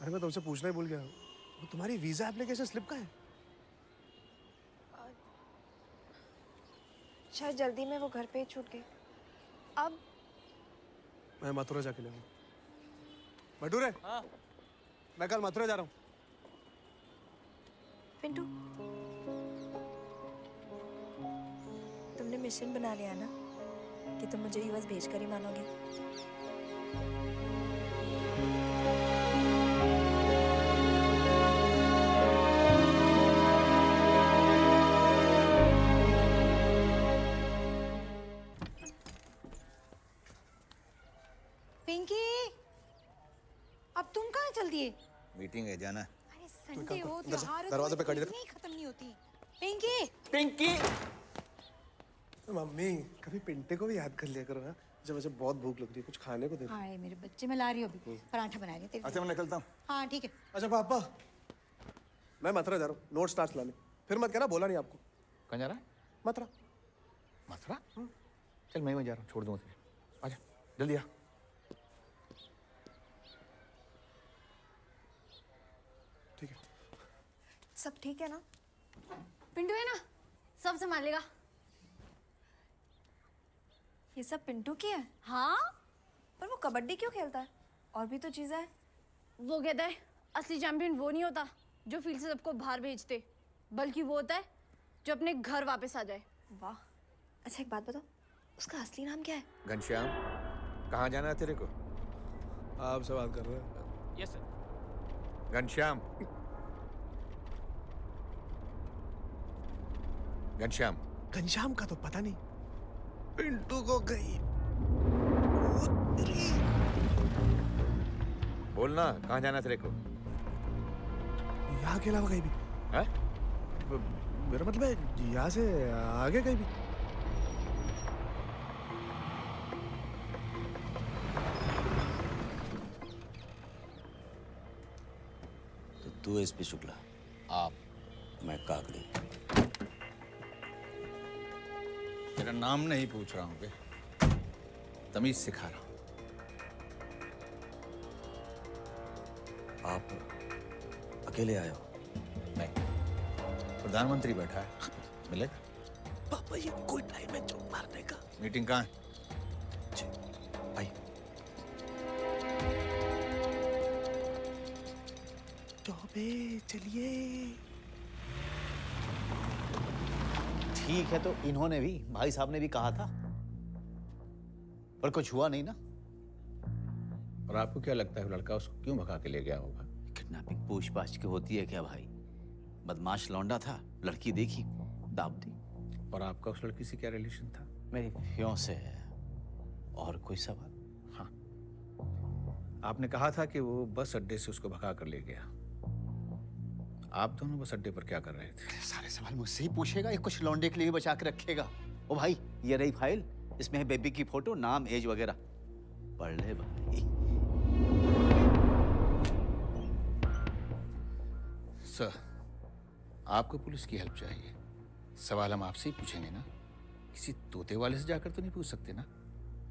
अरे मैं तुमसे पूछना ही भूल गया, वो तुम्हारी वीजा एप्लीकेशन स्लिप कहाँ है? शायद जल्दी में वो घर पे ही छूट गई। अब मैं मथुरा जाके ले आऊँ। भटूरे, हाँ। मैं कल मथुरा जा रहा हूँ। पिंटू, तुमने मिशन बना लिया ना कि तुम मुझे यूएस भेजकर ही मानोगे। पिंकी, अब तुम कहाँ चल दिए? मीटिंग है, जाना। अरे संडे हो, इधर से, त्योहार हो, दरवाजे पे खड़ी रख। नहीं खत्म नहीं होती। पिंकी, पिंकी। मम्मी, कभी पिंटे को भी याद कर लिया करो ना, जब मुझे बहुत भूख लग रही है, कुछ खाने को दे दो। हाय मेरे बच्चे, मैं ला रही हूँ अभी पराठा बना रही हूँ तेरे अच्छा मैं निकलता हूँ। हाँ ठीक है। अच्छा पापा, मैं मथुरा जा रहा हूँ नोट स्टार्ट लाने, फिर मत कहना बोला नहीं आपको। कहाँ जा रहा है? मथुरा। मथुरा? चल मैं वहीं जा रहा हूँ, छोड़ दूँ उसे। आजा जल्दी आ। ठीक है। सब ठीक है ना? पिंटू है ना, सब संभालेगा। ये सब पिंटू की है? हाँ, पर वो कबड्डी क्यों खेलता है? और भी तो चीजें हैं। वो कहता है असली चैंपियन वो नहीं होता जो फील्ड से सबको बाहर भेजते, बल्कि वो होता है जो अपने घर वापस आ जाए। वाह। अच्छा एक बात बताओ, उसका असली नाम क्या है? घनश्याम, कहाँ जाना है तेरे को? आपसे बात कर रहे हैं। Yes sir. घनश्याम, घनश्याम। घनश्याम का तो पता नहीं, पिंटू को गई। बोलना, कहाँ जाना है तेरे को? यहाँ के अलावा कहीं भी? है? मेरा मतलब है यहाँ से आगे कहीं भी। तो तू एसपी शुक्ला, आप, मैं काकड़ी। तेरा नाम नहीं पूछ रहा हूँ बे, तमीज सिखा रहा हूँ। आप अकेले आए हो? नहीं, प्रधानमंत्री बैठा है, मिलेगा? पापा ये कोई टाइम है चौक मारने का। मीटिंग कहाँ है? जी, आई। चौबे चलिए। ठीक है, तो इन्होंने भी, भाई साहब ने भी कहा था, पर कुछ हुआ नहीं ना। और आपको क्या लगता है लड़का उसको क्यों भगा के ले गया होगा? किडनैपिंग पूछताछ की होती है क्या भाई? बदमाश लौंडा था, लड़की देखी, दाब दी। और आपका उस लड़की से क्या रिलेशन था? मेरी फियांसे है। और कोई सवाल? हाँ, आपने कहा था कि वो बस अड्डे से उसको भगा कर ले गया। आप दोनों बस अड्डे पर क्या कर रहे थे? सारे सवाल मुझसे ही पूछेगा या कुछ लौंडे के लिए बचा के रखेगा? ओ भाई, ये रही फाइल, इसमें है बेबी की फोटो, नाम, एज वगैरह। पढ़ ले भाई। सर, आपको पुलिस की हेल्प चाहिए। सवाल हम आपसे ही पूछेंगे ना, किसी तोते वाले से जाकर तो नहीं पूछ सकते ना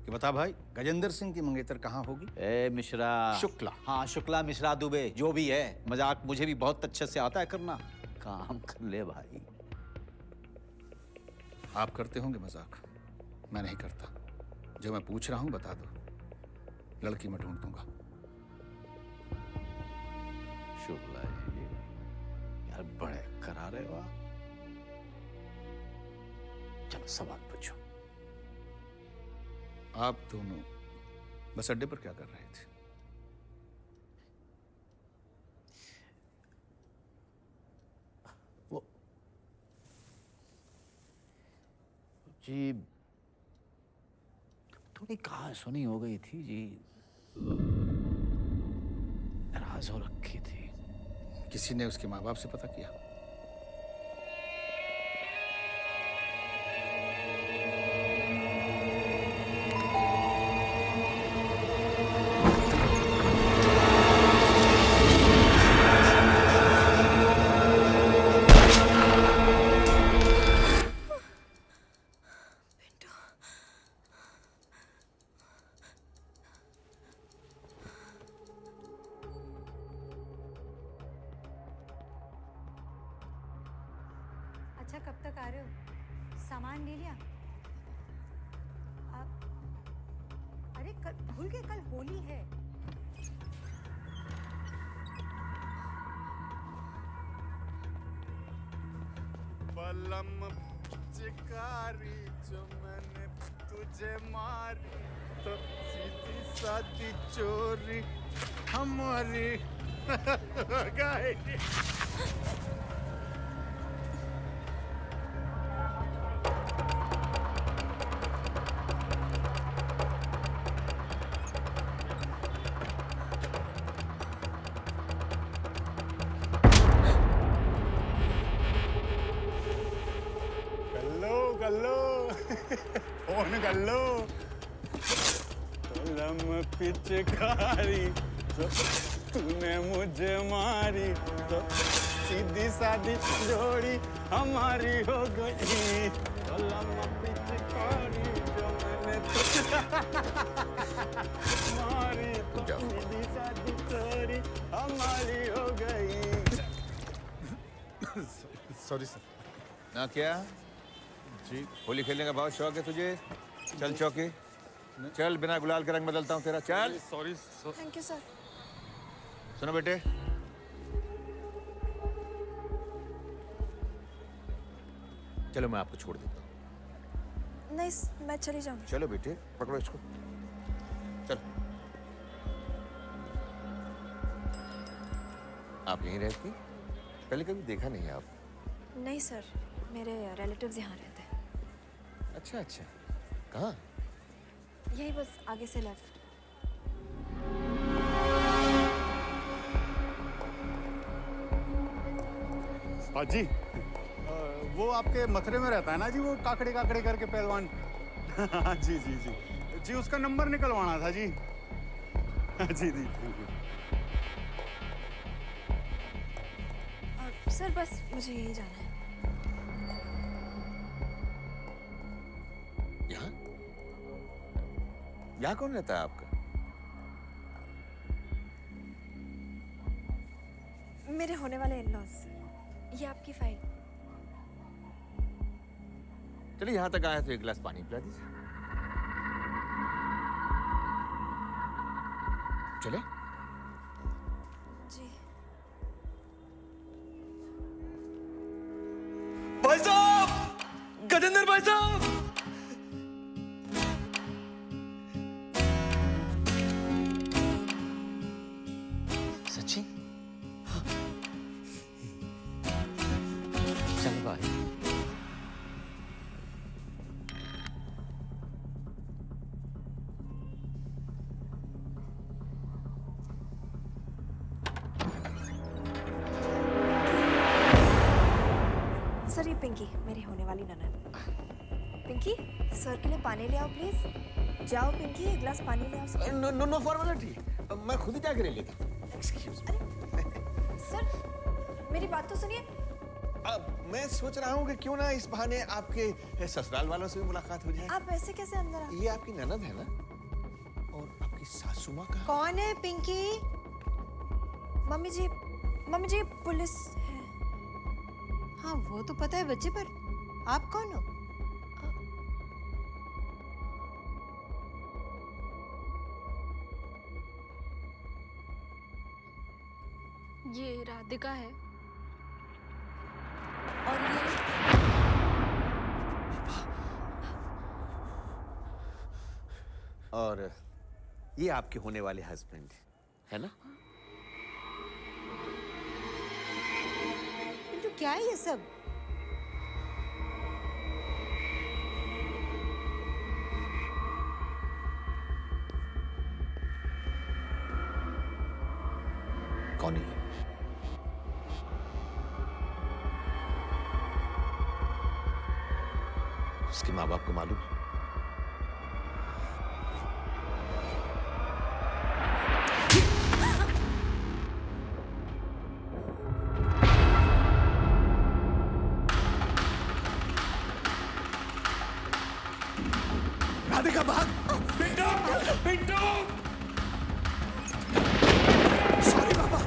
कि बता भाई गजेंद्र सिंह की मंगेतर कहाँ होगी? ए मिश्रा शुक्ला। हाँ, शुक्ला मिश्रा दुबे, जो भी है। मजाक मुझे भी बहुत अच्छे से आता है करना। काम कर ले भाई। आप करते होंगे मजाक, मैं नहीं करता। जो मैं पूछ रहा हूँ बता दो, लड़की मैं ढूंढ दूंगा। शुक्ला जी, यार बड़े करारे हो आप। चलो सवाल पूछो। आप दोनों बस अड्डे पर क्या कर रहे थे? वो जी थोड़ी कहा सुनी हो गई थी जी, नाराज हो रखी थी। किसी ने उसके माँ बाप से पता किया? अच्छा, कब तक आ रहे हो? सामान ले लिया? आप अरे कल भूल गए, कल होली है। बलम चिकारी जो मैंने तुझे मारी, तो सीधी सादी चोरी हमारी गई। फोन कर लो। कलम पिचकारी तो तूने मुझे मारी, तो सीधी सादी जोड़ी हमारी हो गई। कलम पिचकारी जो मैंने मारी, तो सीधी सादी जोड़ी हमारी हो गई। Sorry sir. ना क्या जी, होली खेलने का बहुत शौक है तुझे? चल चौकी, चल बिना गुलाल के रंग बदलता हूँ तेरा। चल। सॉरी। Thank you sir. सुनो बेटे, चलो मैं आपको छोड़ देता हूँ। नहीं, मैं चली जाऊंगी। चलो बेटे, पकड़ो इसको, चल। आप यहीं रहती? पहले कभी देखा नहीं आप? नहीं सर, मेरे रिलेटिव्स यहाँ रहते हैं। अच्छा अच्छा, कहाँ? यही बस आगे से लेफ्ट। जी, वो आपके मथुरे में रहता है ना जी, वो काकड़े काकड़े करके पहलवान। जी जी जी जी, उसका नंबर निकलवाना था जी। जी जी। सर बस मुझे यही जाना है। यहाँ? यहाँ कौन रहता है आपका? मेरे होने वाले इन-लॉज। ये आपकी फाइल। चलिए, यहाँ तक आया तो एक गिलास पानी पिला दीजिए। चले? जी। भाई साहब, गजेंद्र भाई साहब। सच्ची? चल भाई। पिंकी, मेरी होने वाली ननद। पिंकी, सर के लिए पानी ले आओ प्लीज। जाओ पिंकी, एक गिलास पानी ले आओ। नो नो नो फॉर्मेलिटी, मैं खुद ही जाकर ले लेता। Excuse me. सर मेरी बात तो सुनिए। मैं सोच रहा हूँ कि क्यों ना इस बहाने आपके ससुराल वालों से भी मुलाकात हो जाए। आप ऐसे कैसे अंदर आ? ये आपकी ननद है ना, और आपकी सासू माँ का। कौन है पिंकी? मम्मी जी पुलिस है। हाँ वो तो पता है बच्चे, पर आप कौन हो? ये राधिका है और ये और ये आपके होने वाले हस्बैंड है ना? पिंटू क्या है ये सब? कौन है? उसके माँ बाप को मालूम है? राधिका भाग! पिंटू! पिंटू! सॉरी बाबा।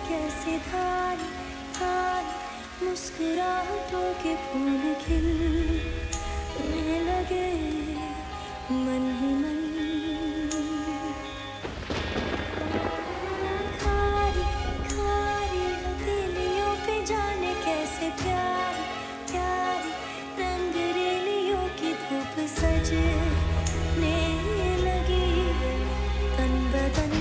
कैसे धारी धारी मुस्कुराहटों के फूल खिलने लगे मन ही मन। खारी खारी हथेलियों पे जाने कैसे प्यारी प्यारी रंगरेलियों की धूप सजने लगी तन बदन।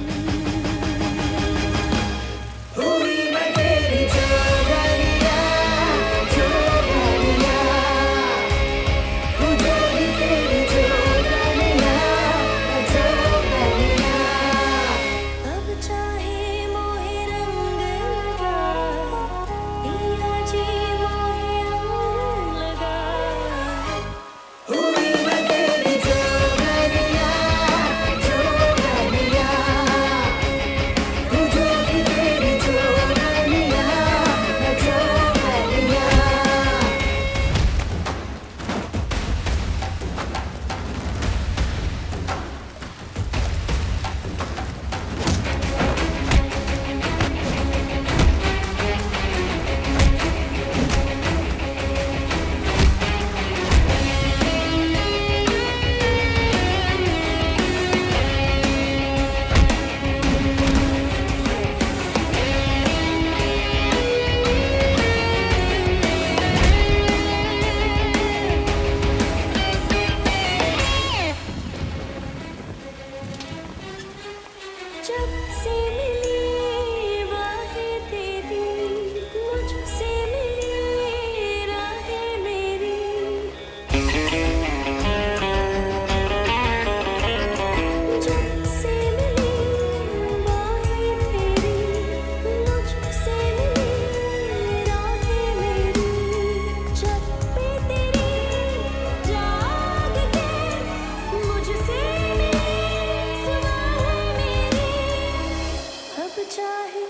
चाहे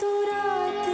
तू रात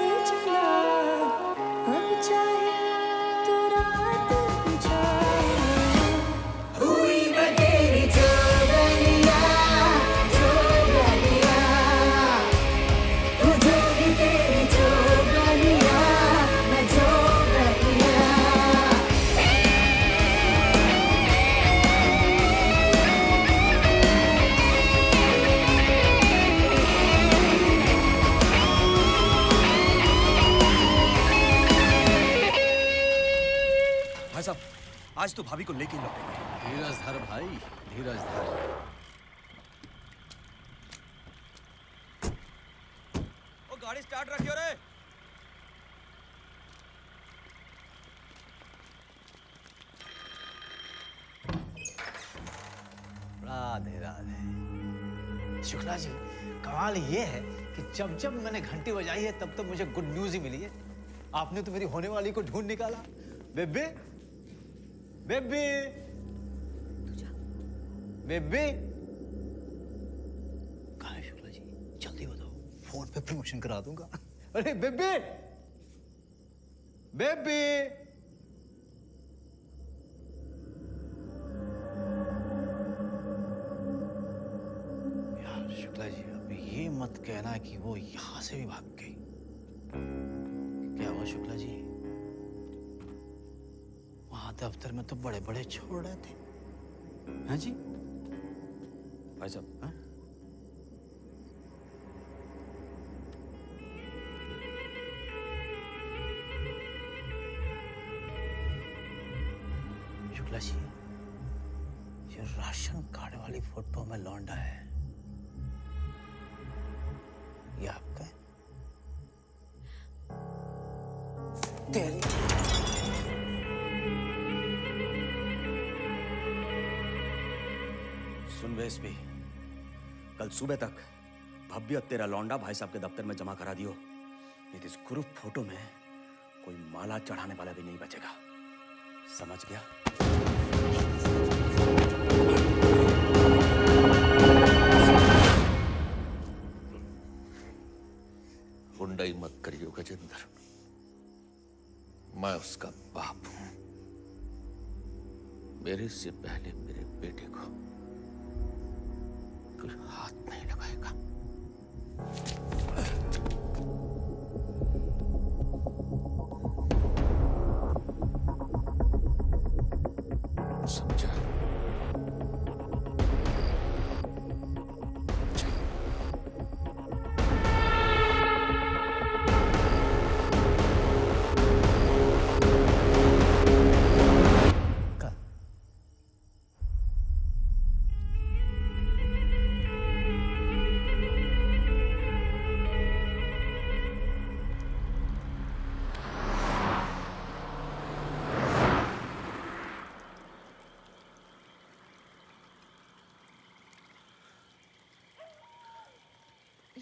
आज तो भाभी को लेके ही लौटेंगे। धीरज धर भाई, धीरज धर। ओ गाड़ी स्टार्ट रखियो रे। राधे राधे। शुक्ला जी, कमाल ये है कि जब जब मैंने घंटी बजाई है तब तब मुझे गुड न्यूज ही मिली है। आपने तो मेरी होने वाली को ढूंढ निकाला। बेबे, बेबे, बेबे, कहाँ है शुक्ला जी? जल्दी बताओ, फोन पे प्रमोशन करा दूंगा। अरे बेबे, बेबे। शुक्ला जी, अभी ये मत कहना कि वो यहां से भी भाग गई। क्या हुआ शुक्ला जी? वहां दफ्तर में तो बड़े बड़े छोड़ रहे थे। हाँ जी भाई साहब, हाँ? शुक्ला जी, ये राशन कार्ड वाली फोटो में लौंडा है, ये आपका है? तेरी सुन बेस भी, कल सुबह तक भव्य तेरा लौंडा भाई साहब के दफ्तर में जमा करा दियो। नहीं तो इस ग्रुप फोटो में कोई माला चढ़ाने वाला भी नहीं बचेगा, समझ गया? गुंडाई मत करियो गजेंद्र, मैं उसका बाप हूं। मेरे से पहले मेरे बेटे को कोई हाथ नहीं लगाएगा। समझा?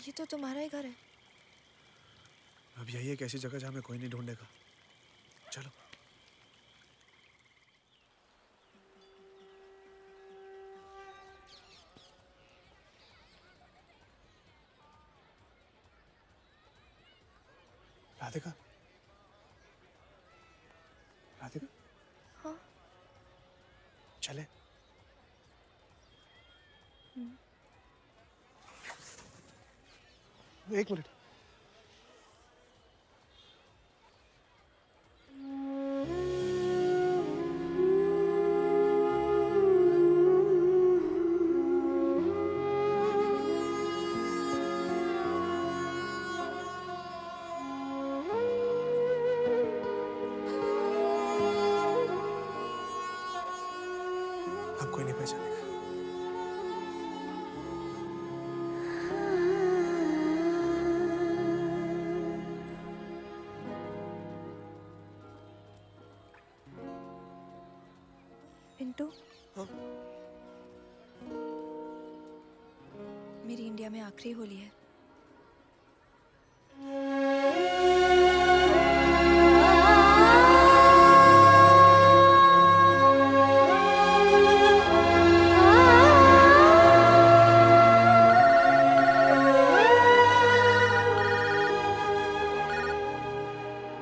ये तो तुम्हारा ही घर है। अब यही एक ऐसी जगह जहां मैं कोई नहीं ढूंढेगा। चलो। राधिका, राधिका, हाँ? चले। एक मिनट। अब कोई नहीं पहचानेगा। पिंटू, मेरी इंडिया में आखिरी होली है।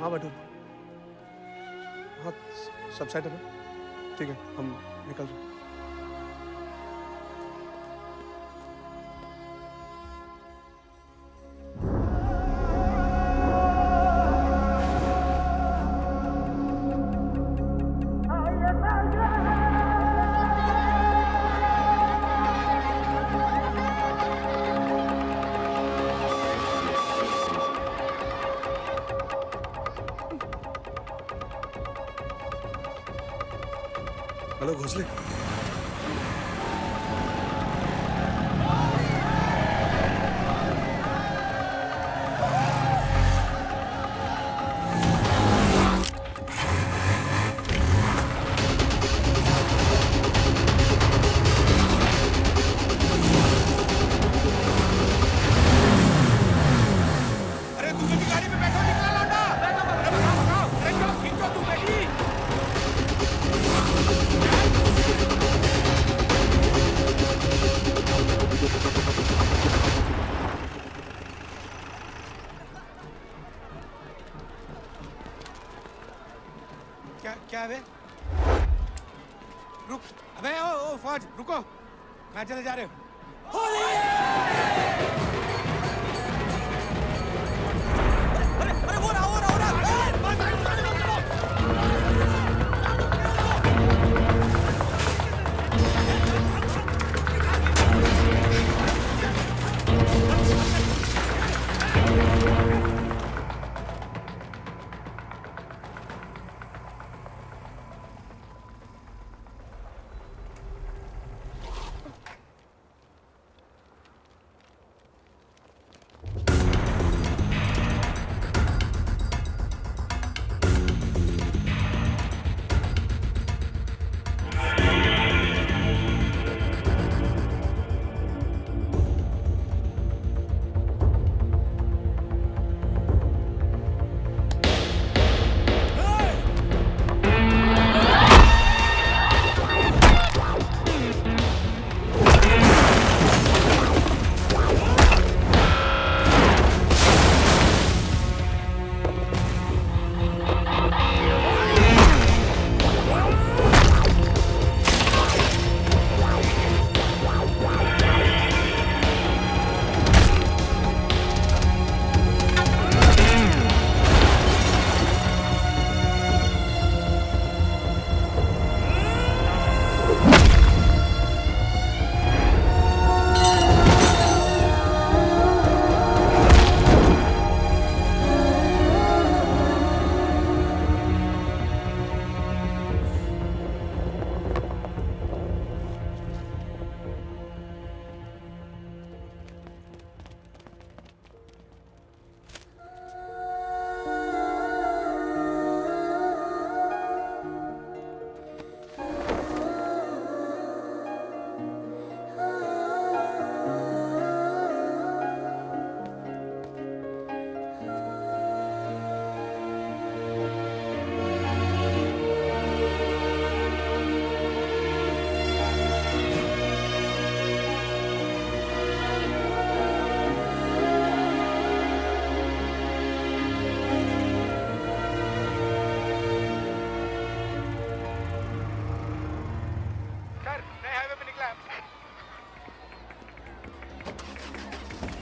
हाँ बटू, हाँ सब सेट है। ठीक है, हम निकल रहे हैं। हेलो घोसले। अरे तुम जल्दी गाड़ी में बैठो, निकला लौंडा। अरे बताओ बताओ, अरे चलो खींचो तुम बैठी। क्या क्या है? रुक, अबे ओ फौज रुको, कहाँ चले जा रहे हो?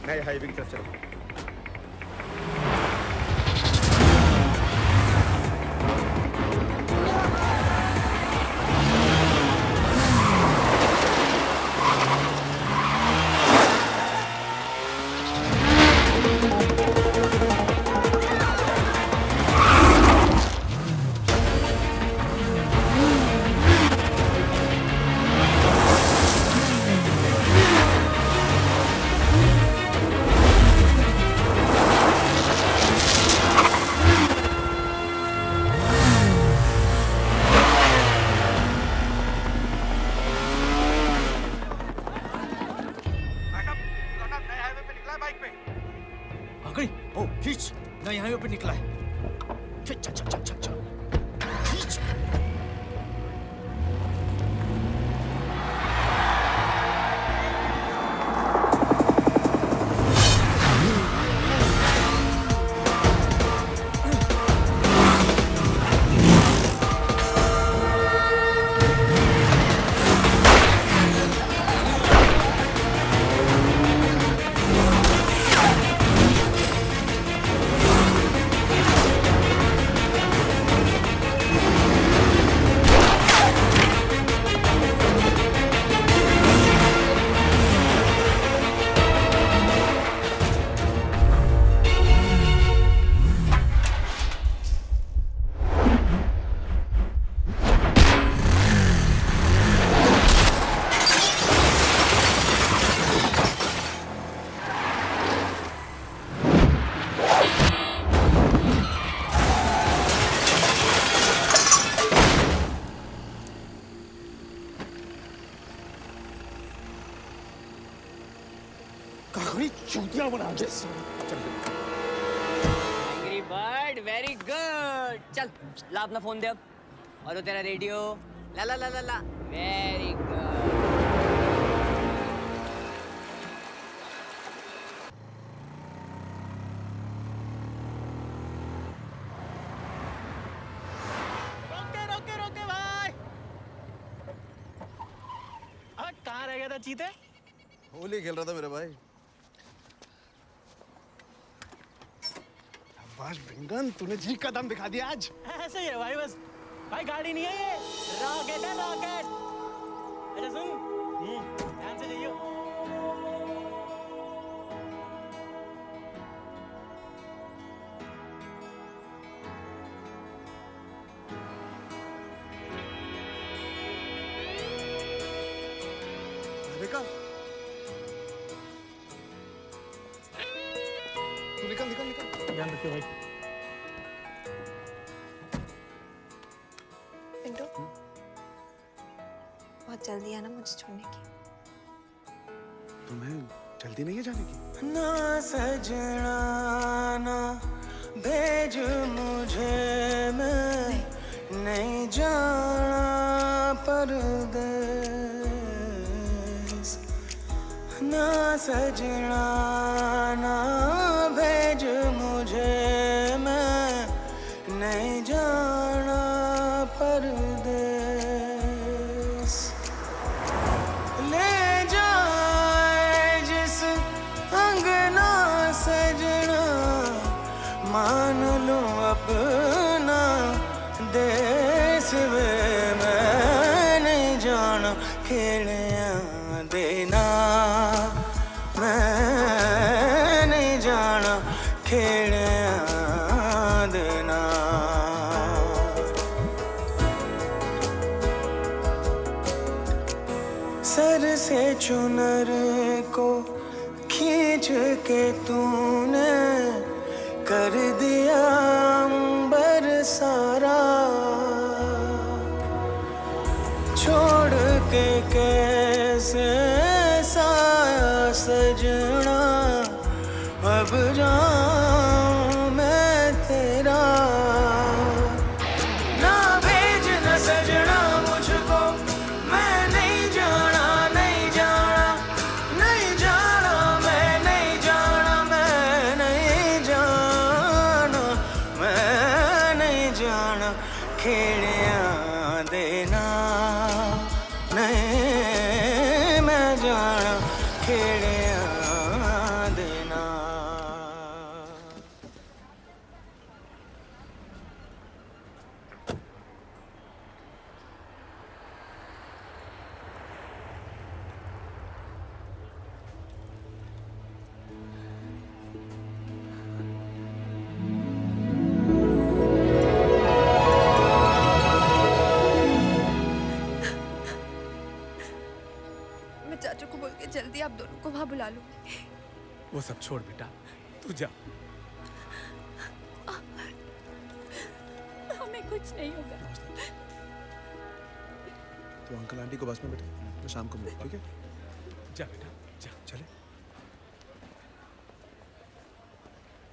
नए हाईवे की तरफ चलो। आगड़ी, ओ खींच, नए हाईवे पे निकला है। खींच, चल चल चल चल चल, खींच। ना बना दे। Angry bird very good. चल ला अपना फोन दे अब, और वो तेरा रेडियो ला ला ला ला ला। Very good. रोके रोके भाई। कहाँ रह गया था चीते? होली खेल रहा था मेरे भाई। शाबाश भिंगन, तूने जी का दम दिखा दिया आज। ऐसे ही है भाई, बस भाई गाड़ी नहीं है ये, रॉकेट है रॉकेट। अच्छा सुन, ध्यान से जाइयो। देखा? तू निकल निकल निकल। ध्यान रखियो भाई। पिंटू, बहुत जल्दी है ना मुझे छोड़ने की? तुम्हें जल्दी नहीं है जाने की? ना सजना ना भेज मुझे, मैं नहीं जाना परदेस। ना सजना ना भेज मुझे, मैं नहीं जाना परदेस। ले जाए जिस अंगना सजना, मान लूं अपना देश वे। मैं नहीं जाना खेलिया देना, मैं नहीं जाना खेलिया देना। सर से चुनर को खींच के तूने कर दिया अंबर सारा। छोड़ के कैसे साया सजना, अब जाऊं मैं तेरा। ना भेज न सजना मुझको, मैं नहीं जाना नहीं जाना नहीं जाना, मैं नहीं जाना मैं नहीं जाना, मैं नहीं जाना खेलिया देना। नहीं मैं जाना खेलिया देना। मैं चाचू को बोल के जल्दी आप दोनों को वहां बुला लूंगी। वो सब छोड़ बेटा, तू जा। हमें कुछ नहीं होगा। तो अंकल आंटी को बस में बैठे, मैं शाम को मिलूँ, ठीक है? जा बेटा जा। चले।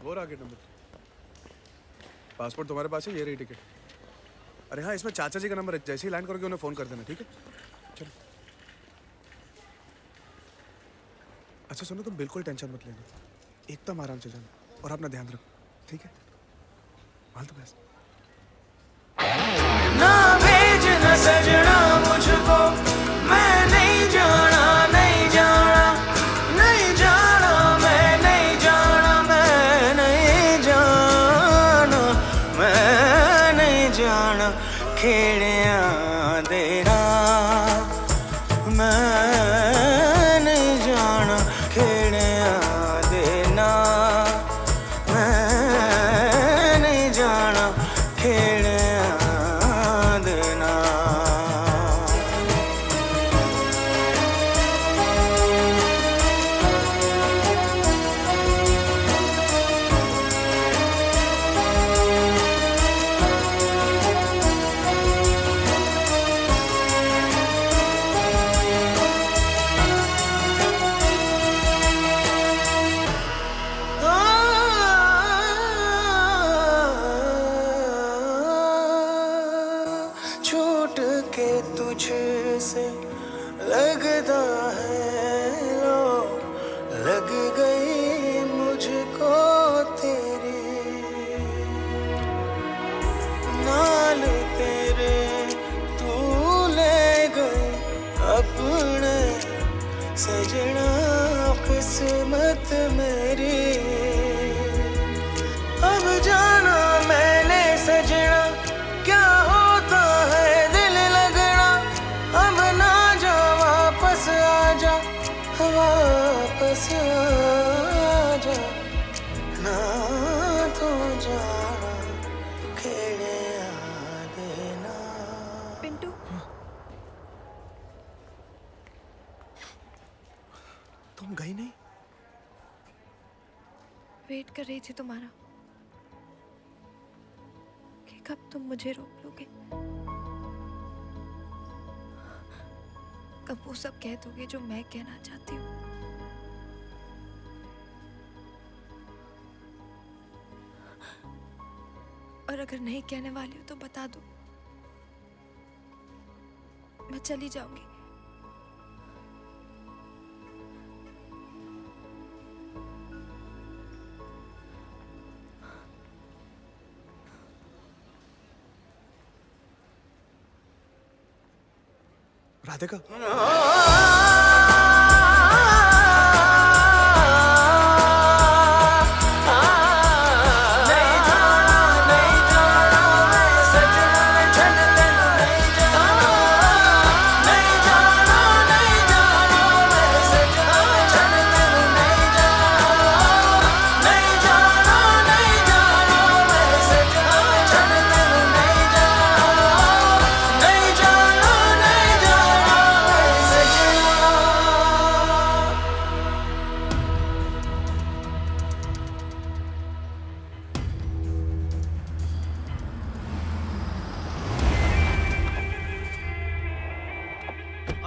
वो रहा गेट नंबर। पासपोर्ट तुम्हारे पास है, ये रही टिकट। अरे हाँ, इसमें चाचा जी का नंबर है, जैसे ही लैंड करोगे उन्हें फोन कर देना, ठीक है? चलो। अच्छा सुनो, तुम बिल्कुल टेंशन मत लेना, एकदम आराम से जाना और अपना ध्यान रखो, ठीक है? All the best. ना भेज न सजना मुझको, मैं नहीं जाना नहीं जाना नहीं जाना, मैं नहीं जाना मैं नहीं जाना, मैं नहीं जाना खेलिया देना। मैं नहीं जाना खेलिया देना, मैं नहीं जाना खेलिया देना। तुझसे लगता है लो लग गई मुझको तेरी नाल तेरे तू ले गए अपने सजना किस्मत मेरी अब जाना मैंने सजना क्या होता है दिल लगना अब ना जा वापस आजा वापस आजा ना तो जाना खेड़े आ देना। पिंटू तुम गई नहीं? वेट कर रही थी तुम्हारा कि कब तुम मुझे रोक लोगे, कब वो सब कह दोगे जो मैं कहना चाहती हूँ। और अगर नहीं कहने वाली हो तो बता दो, मैं चली जाऊंगी। राधिका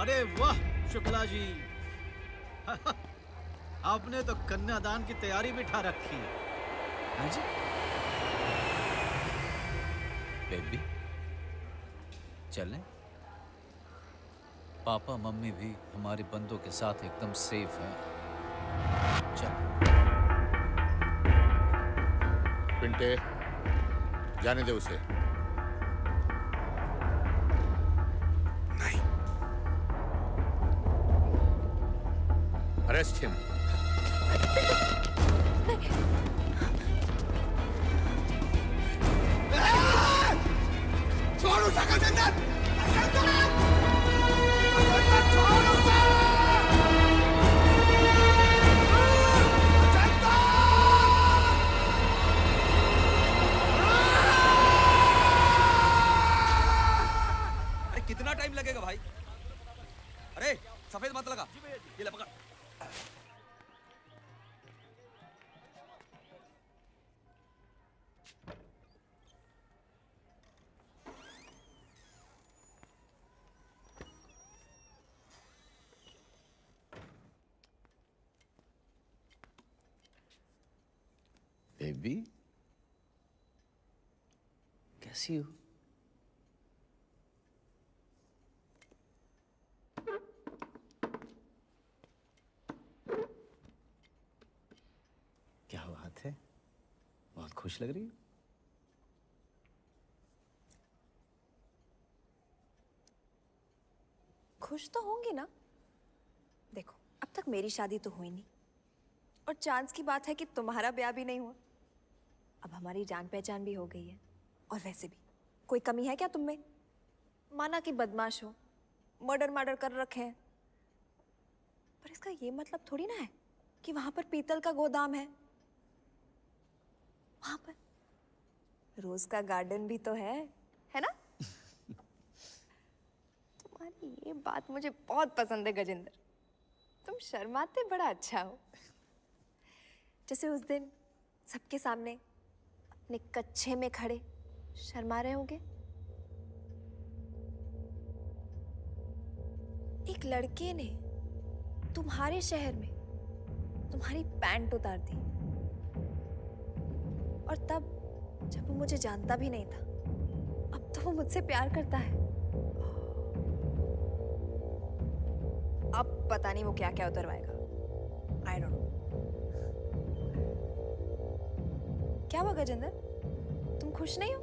अरे वाह शुक्ला जी आपने तो कन्यादान की तैयारी भी ठा रखी है। हाँ जी बेबी चलें? पापा मम्मी भी हमारे बंदों के साथ एकदम सेफ हैं। चल पिंटे जाने दे उसे। Arrest him. छोड़ उसे गजेंद्र! अरे कितना टाइम लगेगा भाई? अरे सफेद मत लगा, ये ले पकड़। बेबी कैसी हो? क्या बात है, बहुत खुश लग रही हो। खुश तो होंगी ना। देखो अब तक मेरी शादी तो हुई नहीं, और चांस की बात है कि तुम्हारा ब्याह भी नहीं हुआ। अब हमारी जान पहचान भी हो गई है, और वैसे भी कोई कमी है क्या तुम में? माना कि बदमाश हो, मर्डर कर रखे हैं, पर इसका ये मतलब थोड़ी ना है कि वहां पर पीतल का गोदाम है। वहां पर रोज का गार्डन भी तो है ना? तुम्हारी ये बात मुझे बहुत पसंद है गजेंद्र। तुम शर्माते बड़ा अच्छा हो। जैसे उस दिन सबके सामने अपने कच्छे में खड़े शर्मा रहे होंगे। एक लड़के ने तुम्हारे शहर में तुम्हारी पैंट उतार दी, और तब जब वो मुझे जानता भी नहीं था, अब तो वो मुझसे प्यार करता है। पता नहीं वो क्या क्या उतरवाएगा। I don't know. क्या हुआ गजेंद्र, तुम खुश नहीं हो?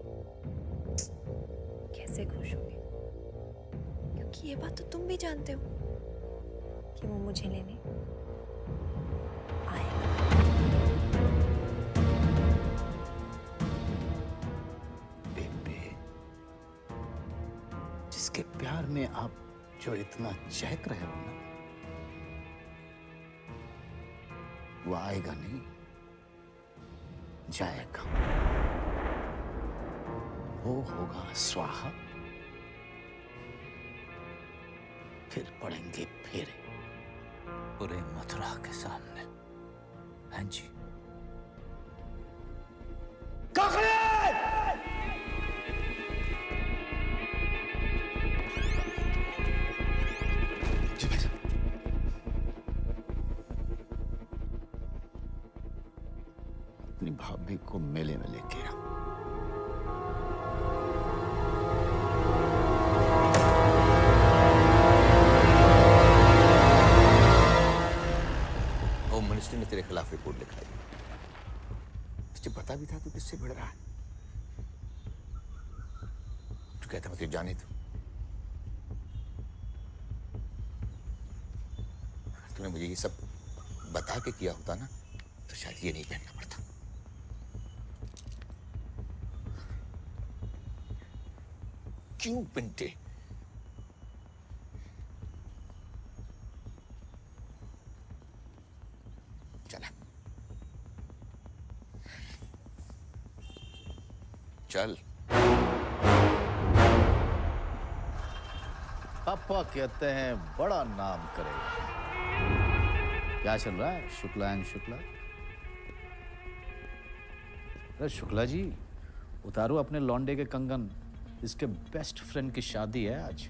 कैसे खुश होगे, क्योंकि ये बात तो तुम भी जानते हो कि वो मुझे लेने आएगा। बेबे, जिसके प्यार में आप जो इतना चहक रहे हो ना, वो आएगा नहीं, जाएगा। वो होगा स्वाहा, फिर पड़ेंगे फेरे पूरे मथुरा के सामने। हाँ जी। जी भाई साहब। अपनी भाभी को मेले में लेके आ। होम मिनिस्ट्री ने तेरे खिलाफ रिपोर्ट लिखाई। तुझे पता भी था तू किससे भिड़ रहा है? तू कहता मैं तुझे जाने दूं। अगर तूने मुझे ये सब बता के किया होता ना, तो शायद ये नहीं पहनना पड़ता। क्यों पिंटे? चला चल। पापा कहते हैं बड़ा नाम करेगा। क्या चल रहा है शुक्ला एंड शुक्ला? अरे शुक्ला जी, उतारो अपने लौंडे के कंगन, इसके बेस्ट फ्रेंड की शादी है आज।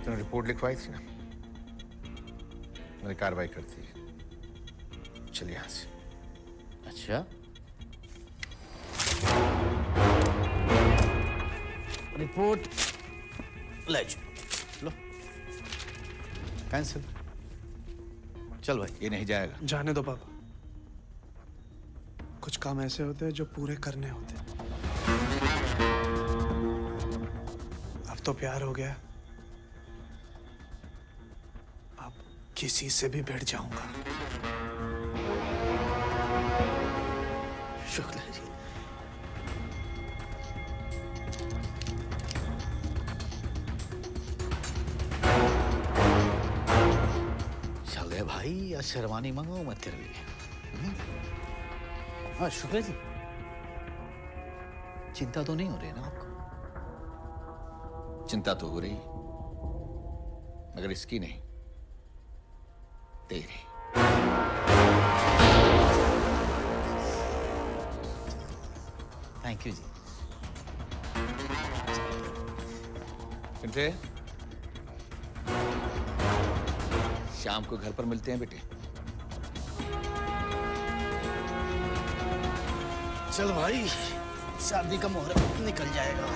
तूने रिपोर्ट लिखवाई थी ना, मैंने कार्रवाई कर दी। चल यहां से। अच्छा, रिपोर्ट ले लो, कैंसिल। चल भाई। ये नहीं जाएगा। जाने दो पापा, कुछ काम ऐसे होते हैं जो पूरे करने होते हैं। अब तो प्यार हो गया, अब किसी से भी भिड़ जाऊंगा। शुक्ला जी, चल गए भाई, या शेरवानी मंगाऊं मैं तेरे लिए? हाँ शुक्ला जी, चिंता तो नहीं हो रही ना आपको? चिंता तो हो रही, मगर इसकी नहीं, तेरी। थैंक यू जी। पिंटे, शाम को घर पर मिलते हैं बेटे। चल भाई, शादी का मुहूर्त निकल जाएगा।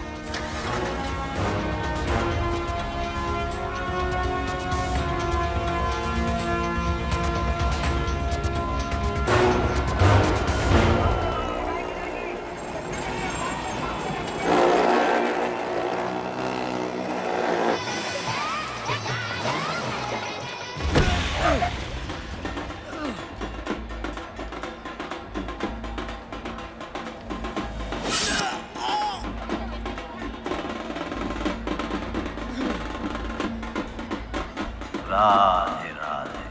राधे राधे।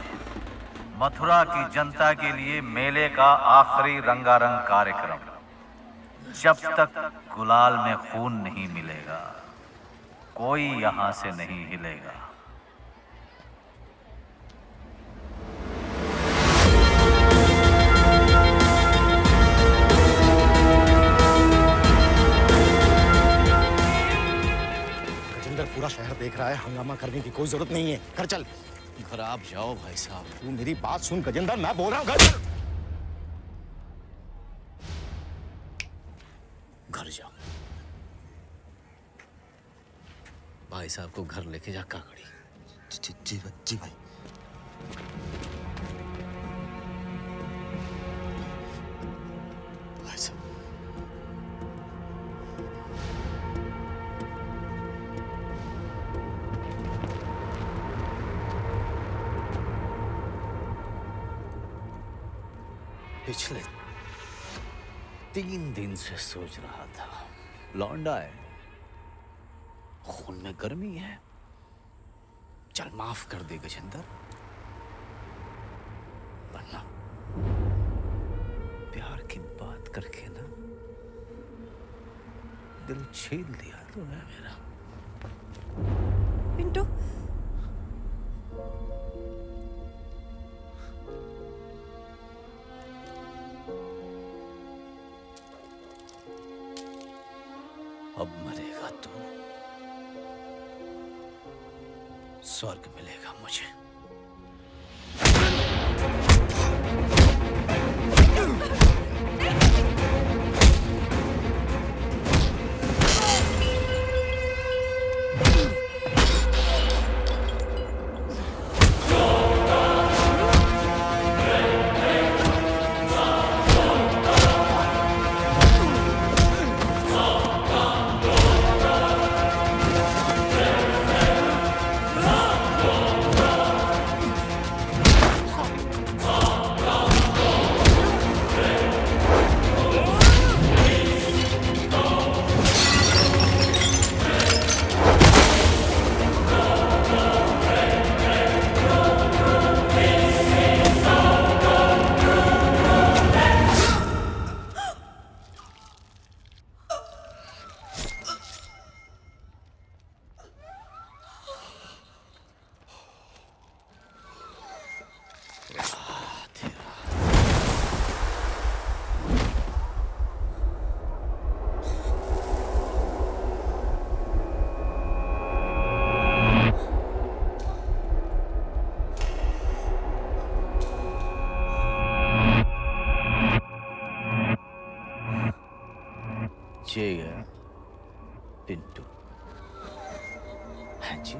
मथुरा की जनता के लिए मेले का आखिरी रंगारंग कार्यक्रम। जब तक गुलाल में खून नहीं मिलेगा, कोई यहां से नहीं हिलेगा। पूरा शहर देख रहा है, हंगामा करने की कोई जरूरत नहीं है। घर चल। घर आप जाओ भाई साहब। तू मेरी बात सुन गजेंद्र, मैं बोल रहा हूँ घर चल। घर जाओ। भाई साहब को घर लेके जा काकड़ी। जी भाई। भाई साहब, पिछले 3 दिन से सोच रहा था, लौंडा है, खून में गर्मी है, चल माफ कर दे गजेंद्र, वरना प्यार की बात करके ना दिल छीन लिया तूने मेरा। पिंटू, अब मरेगा तू, स्वर्ग मिलेगा मुझे। ये गया पिंटू। हाँ जी,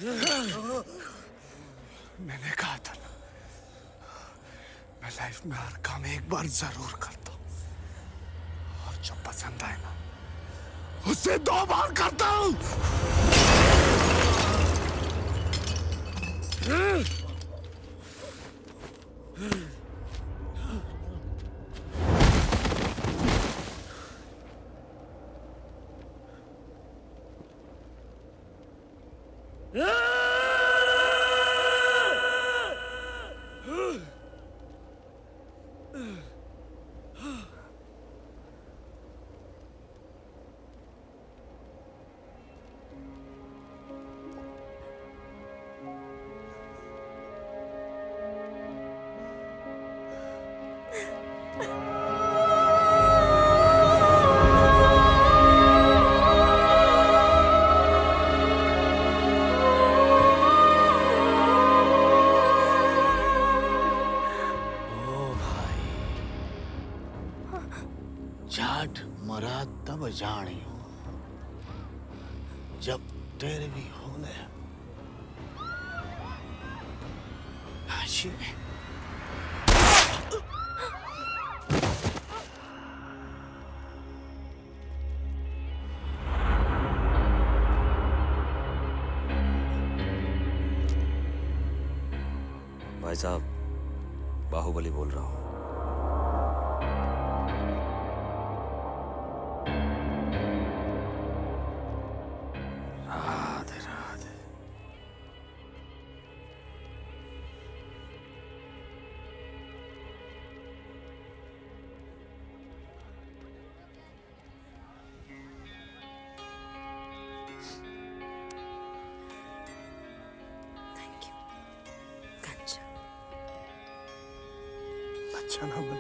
मैंने कहा था ना, मैं लाइफ में हर काम एक बार जरूर करता हूँ, और जो पसंद आए ना उसे 2 बार करता हूँ। जाट मरा तब जानी जब तेरे भी होने हाशी भाई साहब, बाहुबली बोल रहा हूँ। राधे राधे। Thank you. अच्छा ना बन